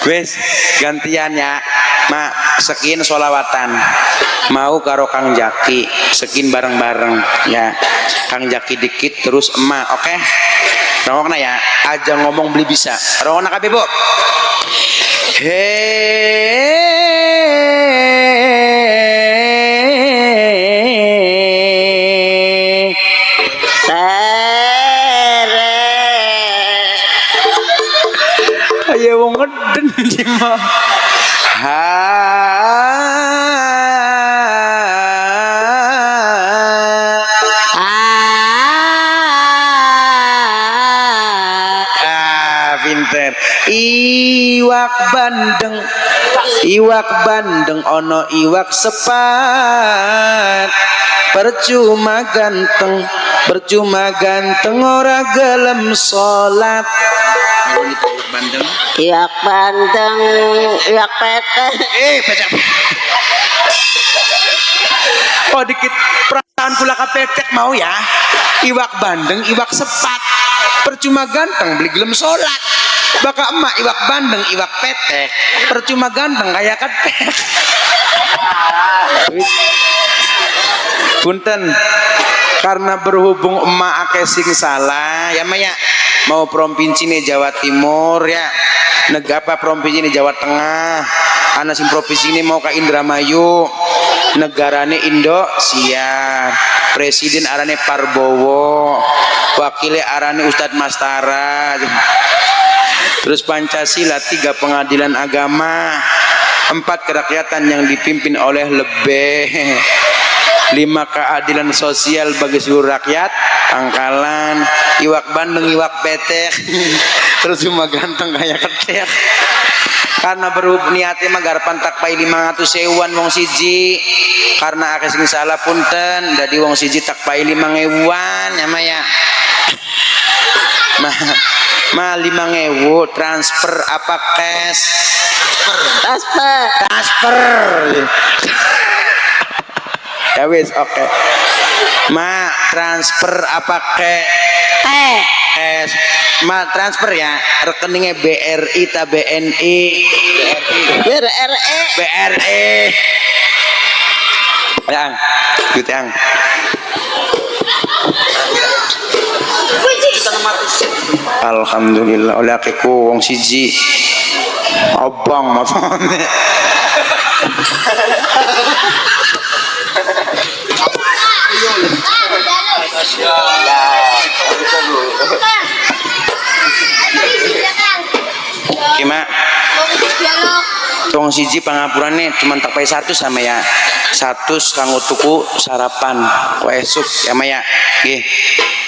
Wes gantian ya mak sekin solawatan mau karo Kang Jaki sekin bareng-bareng ya. Kang Jaki dikit terus emak oke? Rongokna ya aja ngomong beli bisa rongokna kabeh bu. Ayo wong ngeden iki mah. Pinter. Iwak bandeng ono iwak sepat. Percuma ganteng ora gelem salat. Iwak bandeng, iwak petek. Petek. Oh dikit perasaan pula kepetek mau ya. Iwak bandeng, iwak sepat. Percuma ganteng beli gelem salat. Baka emak iwak bandeng, iwak petek. Percuma ganteng kayak ketek. Punten karena berhubung emak ake sing salah ya Maya mau provinsi nih Jawa Timur ya negara provinsi nih Jawa Tengah anak sing provinsi ini mau ke Indramayu negarane Indosiar presiden arane Parbowo wakilnya arane Ustadz Mastara terus Pancasila 3 pengadilan agama 4 kerakyatan yang dipimpin oleh lebih 5 keadilan sosial bagi seluruh rakyat Pangkalan iwak bandeng iwak petek terus cuma ganteng kayak ketek karena berhubung niatnya mah garapan tak pai 500 sewuan wong siji karena akeh sing salah punten dadi wong siji tak pai 5.000-an ya mah ya mah 5.000 transfer apa cash transfer ya wis oke. Ma transfer apa ke cash ma transfer ya rekeningnya BRI ta BNI BRI yang gitu yang alhamdulillah oleh aku wong siji abang mafane Kima tong siji pangapurane cuman tak pay 100 sama ya 100 kanggo tuku sarapan kue sup ya maya nggih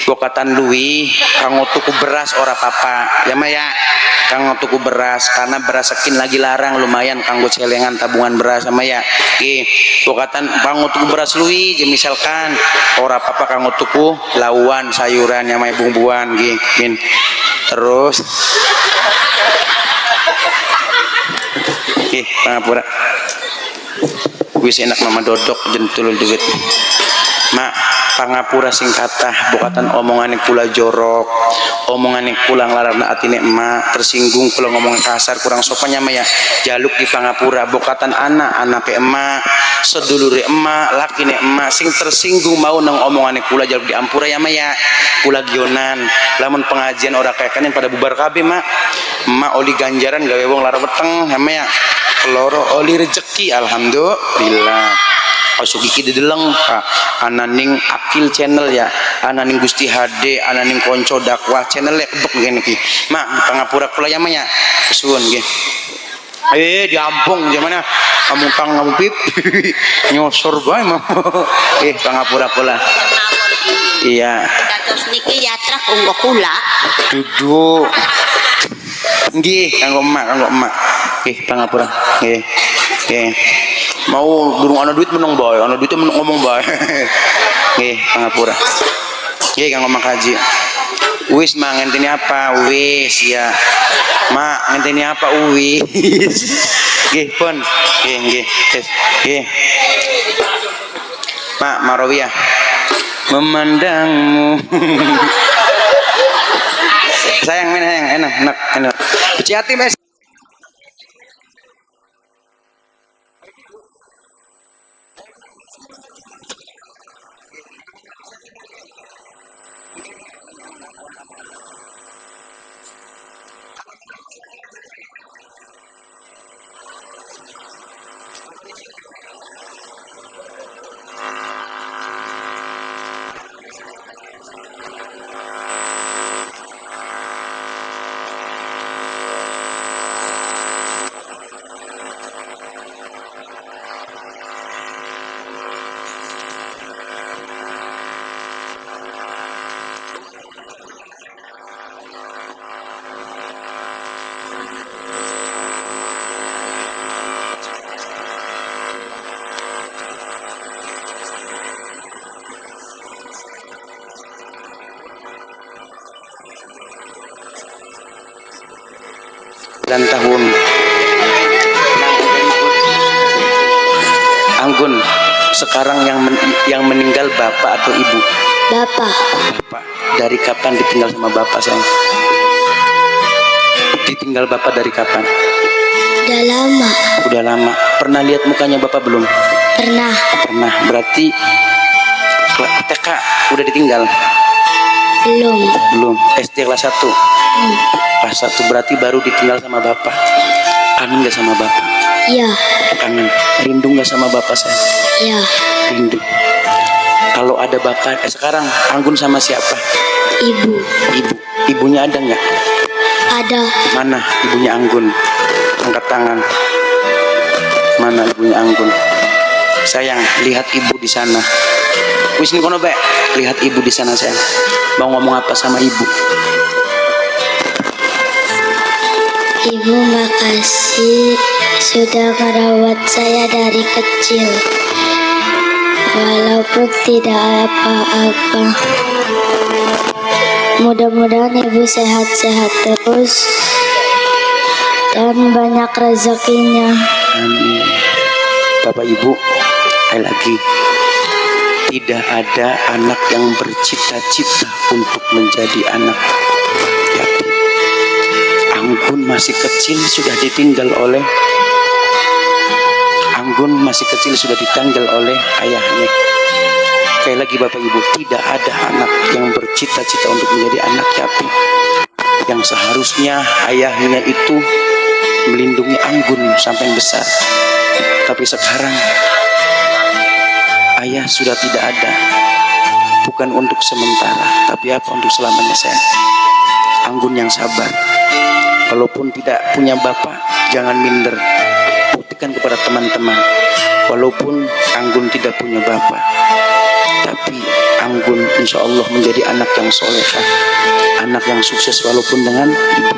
bokatan luwi kanggo tuku beras ora papa ya maya kanggo tuku beras karena beras sekin lagi larang lumayan kanggo celengan tabungan beras sama ya nggih bokatan kanggo tuku beras luwi je misalkan ora papa kanggo tuku lauan sayuran ya maya bumbuan nggih terus pangapura wis enak mama dodok jentul duit mak pangapura sing katah bukatan omongan kula jorok omongannya kulang larana atine emak tersinggung kalau ngomong kasar kurang sopannya mah ya jaluk di pangapura bokatan anak pe emak sedulure emak lakine emak sing tersinggung mau nang omongannya kula jaluk di ampura ya mah ya kula gionan lamun pengajian ora kayakan pada bubar kabeh mak emak oli ganjaran gawe wong lara weteng ya mah ya keloro oli rezeki alhamdulillah asuki ki dideleng ananing akil channel ya ananing Gusti HD ananing konco dakwah channel ya kebek ngene iki mak pangapura kula ya mah ya suwun nggih diampung gimana kamu kang kamu pip nyosor bae mah pangapura kula iya Kados niki yatra kanggo kula. duduk nggih kanggo emak nggih pangapura nggih mau durung ana duit meneng bae ana duit ngomong bae nggih pangapura nggih kanggo mak haji wis mah ngenteni apa wis ya mak ngenteni apa wis nggih pun nggih mak Marawiyah memandangmu sayang enak kecil hati mes dan tahun Anggun sekarang yang meninggal bapak atau ibu? Bapak. Dari kapan ditinggal sama bapak sayang? Ditinggal bapak dari kapan? Udah lama. Pernah lihat mukanya bapak belum? Pernah. Berarti TK udah ditinggal? Belum. SD kelas 1? Kelas 1 berarti baru ditinggal sama bapak. Kangen gak sama bapak? Iya. Kangen. Rindu gak sama bapak sayang? Iya. Rindu. Kalau ada bapak sekarang Anggun sama siapa? Ibu. Ibunya ada nggak? Ada. Mana ibunya Anggun? Angkat tangan. Mana ibunya Anggun? Sayang, lihat ibu di sana. Wis nih kono be, lihat ibu di sana sayang. Mau ngomong apa sama ibu? Ibu makasih sudah merawat saya dari kecil. Walaupun tidak apa-apa. Mudah-mudahan ibu sehat-sehat terus dan banyak rezekinya. Amin. Bapak Ibu, sekali lagi, tidak ada anak yang bercita-cita untuk menjadi anak yatim. Anggun masih kecil sudah ditinggal oleh ayahnya. Sekali lagi Bapak Ibu, tidak ada anak yang bercita-cita untuk menjadi anak yatim. Yang seharusnya ayahnya itu melindungi Anggun sampai besar. Tapi sekarang ayah sudah tidak ada. Bukan untuk sementara, tapi apa untuk selamanya sayang. Anggun yang sabar. Walaupun tidak punya bapak, jangan minder. Buktikan kepada teman-teman. Walaupun Anggun tidak punya bapak, tapi Anggun insya Allah menjadi anak yang solehah, anak yang sukses walaupun dengan ibu.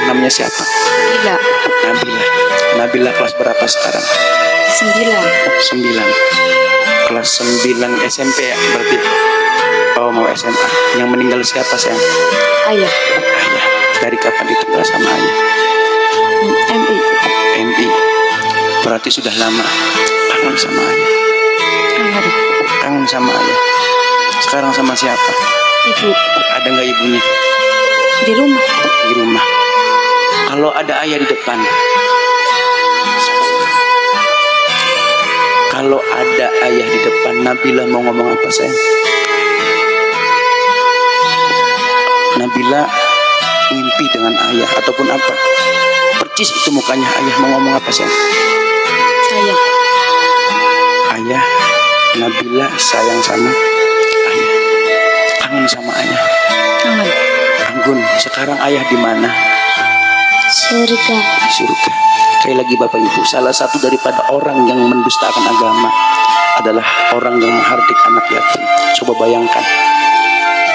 Namanya siapa? Nabila kelas berapa sekarang? 9. Kelas 9 SMP ya berarti. Oh mau SMA. Yang meninggal siapa sayang? Ayah. Dari kapan ditinggal sama ayah? MI. Berarti sudah lama kangen sama ayah. Kangen sama ayah. Sekarang sama siapa? Ibu. Ada nggak ibunya? Di rumah. Di rumah. Kalau ada ayah di depan, kalau ada ayah di depan, Nabila mau ngomong apa sayang? Nabila mimpi dengan ayah ataupun apa? Percis itu mukanya ayah, mau ngomong apa sayang? Sayang. Ayah, Nabila sayang sama ayah, kangen sama ayah. Kangen. Anggun, sekarang ayah di mana? Surga. Di surga. Sekali lagi Bapak Ibu, salah satu daripada orang yang mendustakan agama adalah orang yang menghardik anak yatim. Coba bayangkan,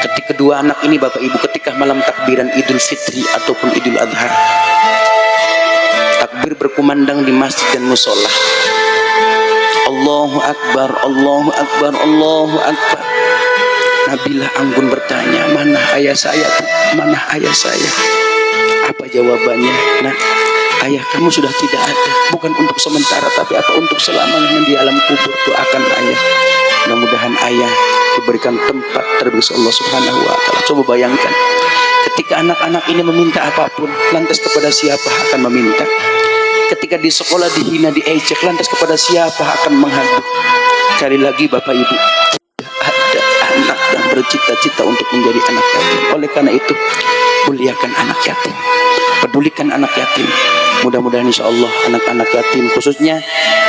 ketika kedua anak ini Bapak Ibu, ketika malam takbiran Idul Fitri ataupun Idul Adha, takbir berkumandang di masjid dan musola. Allahu Akbar, Allahu Akbar, Allahu Akbar. Nabila Anggun bertanya, mana ayah saya? Mana ayah saya? Apa jawabannya? Nah, ayah kamu sudah tidak ada. Bukan untuk sementara, tapi apa untuk selamanya di alam kubur. Doakan ayah. Mudah-mudahan ayah diberikan tempat terbesar Allah Subhanahu wa Ta'ala. Coba bayangkan, ketika anak-anak ini meminta apapun, lantas kepada siapa akan meminta? Ketika di sekolah dihina, diejek, lantas kepada siapa akan menghadap? Sekali lagi Bapak Ibu, tidak ada anak yang bercita-cita untuk menjadi anak yatim. Oleh karena itu, muliakan anak yatim, pedulikan anak yatim. Mudah-mudahan insya Allah anak-anak yatim khususnya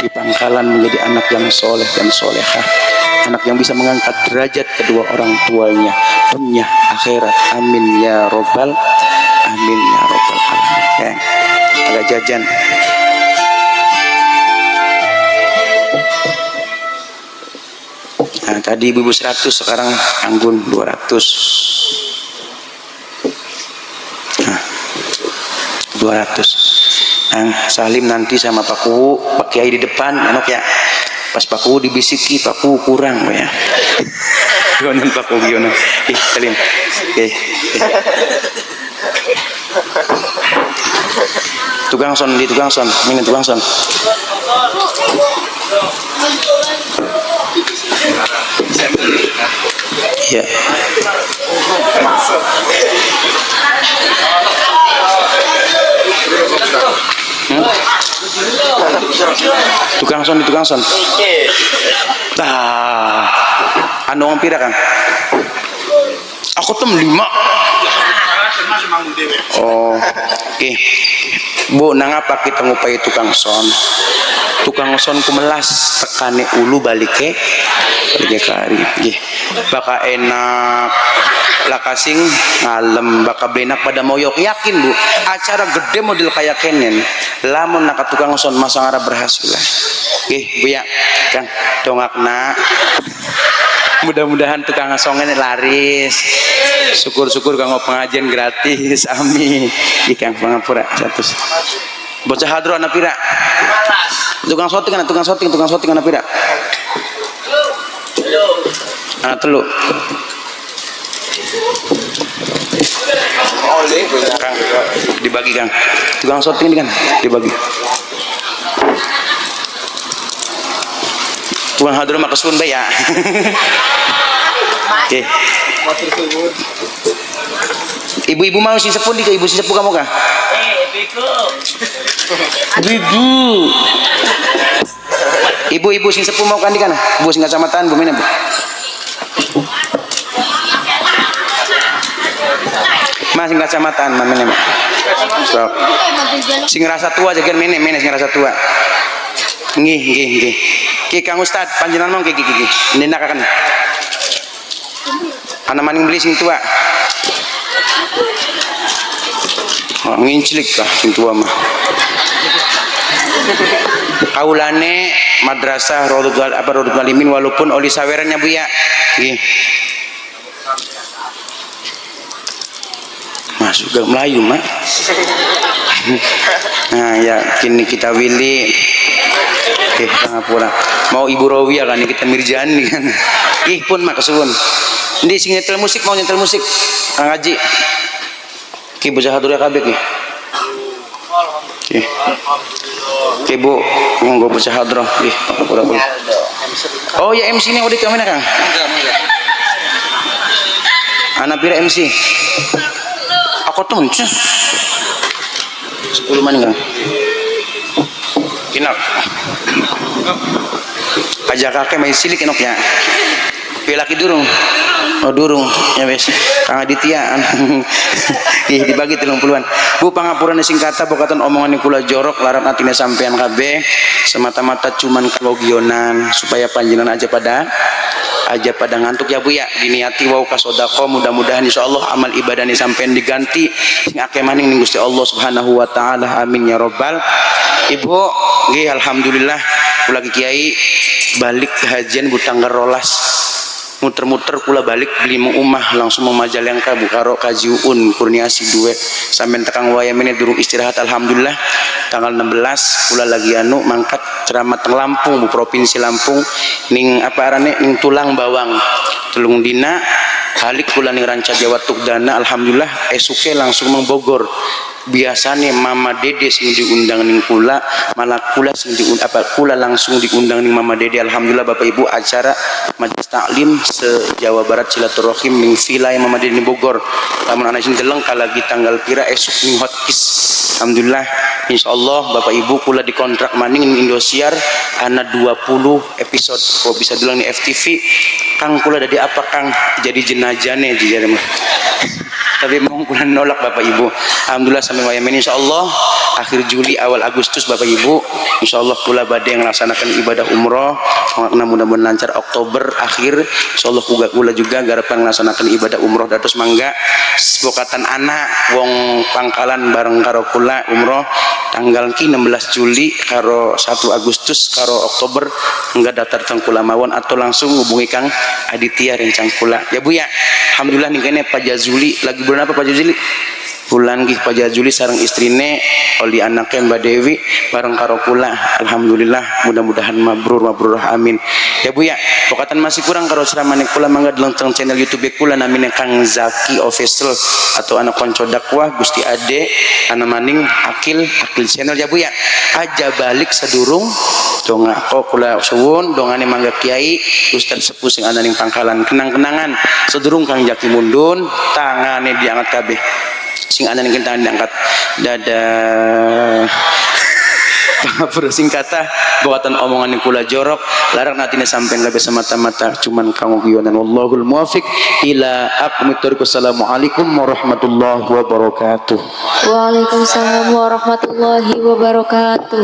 di Pangkalan menjadi anak yang soleh dan solehah, anak yang bisa mengangkat derajat kedua orang tuanya dunia akhirat. Amin ya robbal, amin ya robbal alamin. Ya, agak jajan. Nah, tadi ibu 100, sekarang Anggun 200. Nah, 200. Nah, Salim nanti sama Pak Kuwu, Pak Kiai di depan, enak ya. Pas Pak Kuwu dibisiki, Pak Kuwu kurang ya. Gimana Pak Kuwu gimana? Salim. Oke. Tukang son di tukang son, minum tukang son. Ya. Tukang son di tukang son. Tah, anu pira Kang? Aku tem 5. Oh, oke. Bu, nang apa kita ngupai tukang son? Tukang son kumelas tekane ulu balike kari. Nggih. Baka enak lakasing ngalem, baka benak pada moyok. Yakin Bu, acara gede model kayak kenen lamun naka tukang son masang arah berhasil lah. Nggih Bu ya, Kang dongakna. Mudah-mudahan tukang songen laris. Syukur-syukur kanggo pengajian gratis. Amin. Nggih Kang pangapura 100. Bocah hadro anak pira? Tukang shooting anak pira? Anak telu. Kang, dibagi Kang. Tukang shooting ini kan dibagi. Tukang hadro mah kesun bae ya. Oke. Ibu-ibu mau sing sepun di ibu sing sepuh kamu kah? Ibu-ibu sing sepuh mau kan di kana? Bu sing kecamatan Bu mana Bu? Mas sing kecamatan mana Bu? So. Sing rasa tua jagan mene sing rasa tua. Nggih. Ki Kang Ustad panjenengan mong ki. Nina kakan. Ana maning beli sing tua. Oh, ngincilik kah sing tua mah. Kaulane madrasah Rodul Galimin walaupun oli sawerannya Bu ya. Nggih. Masuk ke Melayu mak. Nah ya kini kita Willy. Oke, Pangapura. Mau Ibu Rawiyah kan kita Mirjani kan. Ih pun mak kesuwun. Ndi sing nyetel musik mau nyetel musik. Kang Haji. Ki bocah hadur kabeh ki. Oke Bu, monggo bocah hadroh nggih. Oh ya MC ini udah kemana Kang? Anak pira MC? aku tuh 10 menit kan kinok aja kakek main silik kinok ya pilaki durung oh durung ya wes Kang Aditya ih dibagi 30-an Bu pangapurane sing kata bokatan omongan kula jorok larang atine sampean kabeh semata-mata cuman kalogionan supaya panjenengan aja pada ngantuk ya Bu ya diniati wau kasodako mudah-mudahan insyaallah amal ibadah ini sampean diganti sing akeh maning ning Gusti Allah Subhanahu wa taala amin ya rabbal Ibu nggih alhamdulillah kula kiai balik hajian Bu tanggal 12 muter-muter kula balik beli umah langsung memajal yang kabu karo kajiun kurniasi duwe sampai tekang wayam ini durung istirahat alhamdulillah tanggal 16 kula lagi mangkat ceramah teng Lampung Bu provinsi Lampung ning apa arane ning tulang bawang telung dina balik kula ning Ranca Jawa Tugdana alhamdulillah esuke langsung mengbogor biasanya Mama Dede sing diundang ning kula malah kula sing diundang kula langsung diundang ning Mama Dede alhamdulillah Bapak Ibu acara majelis taklim se-Jawa Barat silaturahim ning villa Mama Dede ning Bogor lamun ana sing deleng kalagi tanggal pira esuk ning Hotkiss alhamdulillah insyaallah Bapak Ibu kula dikontrak maning ning Indosiar ana 20 episode kok bisa bilang nih FTV Kang kula dadi apa Kang jadi jenajane jadi mah tapi mau kula nolak Bapak Ibu alhamdulillah sampai wayam ini insyaallah akhir Juli awal Agustus Bapak Ibu insyaallah kula badhe nglaksanakan ibadah umroh mudah-mudahan lancar Oktober akhir insyaallah kula juga garapan nglaksanakan ibadah umroh dados mangga sepokatan anak wong Pangkalan bareng karo kula umroh tanggal 16 Juli karo 1 Agustus karo Oktober enggak daftar teng kula mawon atau langsung hubungi Kang Aditya rencang kula ya Bu ya alhamdulillah nih kene Pak Jazuli lagi bulan apa Pak Jazuli bulan gih Pak Jazuli sareng istrine oli anaknya Mbak Dewi bareng karo kula alhamdulillah mudah-mudahan mabrur amin ya Bu ya pokoknya masih kurang karo ceramah kula mangga deleng teng channel YouTube kula namanya Kang Zaki Official atau anak konco dakwah Gusti Ade ana maning akil channel ya Bu ya aja balik sedurung donga kok kula suwun dongane mangga Kiai Ustaz sepuh sing ana ning Pangkalan kenang-kenangan sedurung Kang Jaki mundun tangane diangkat kabeh sing ana ning tangan diangkat dadah pangapura sing kata buatan omongan kula jorok larang natine sampean kabeh semata-mata cuman kamu guyonan wallahul muwaffiq ila aqwamit thoriq. Assalamualaikum warahmatullahi wabarakatuh. Waalaikumsalam warahmatullahi wabarakatuh.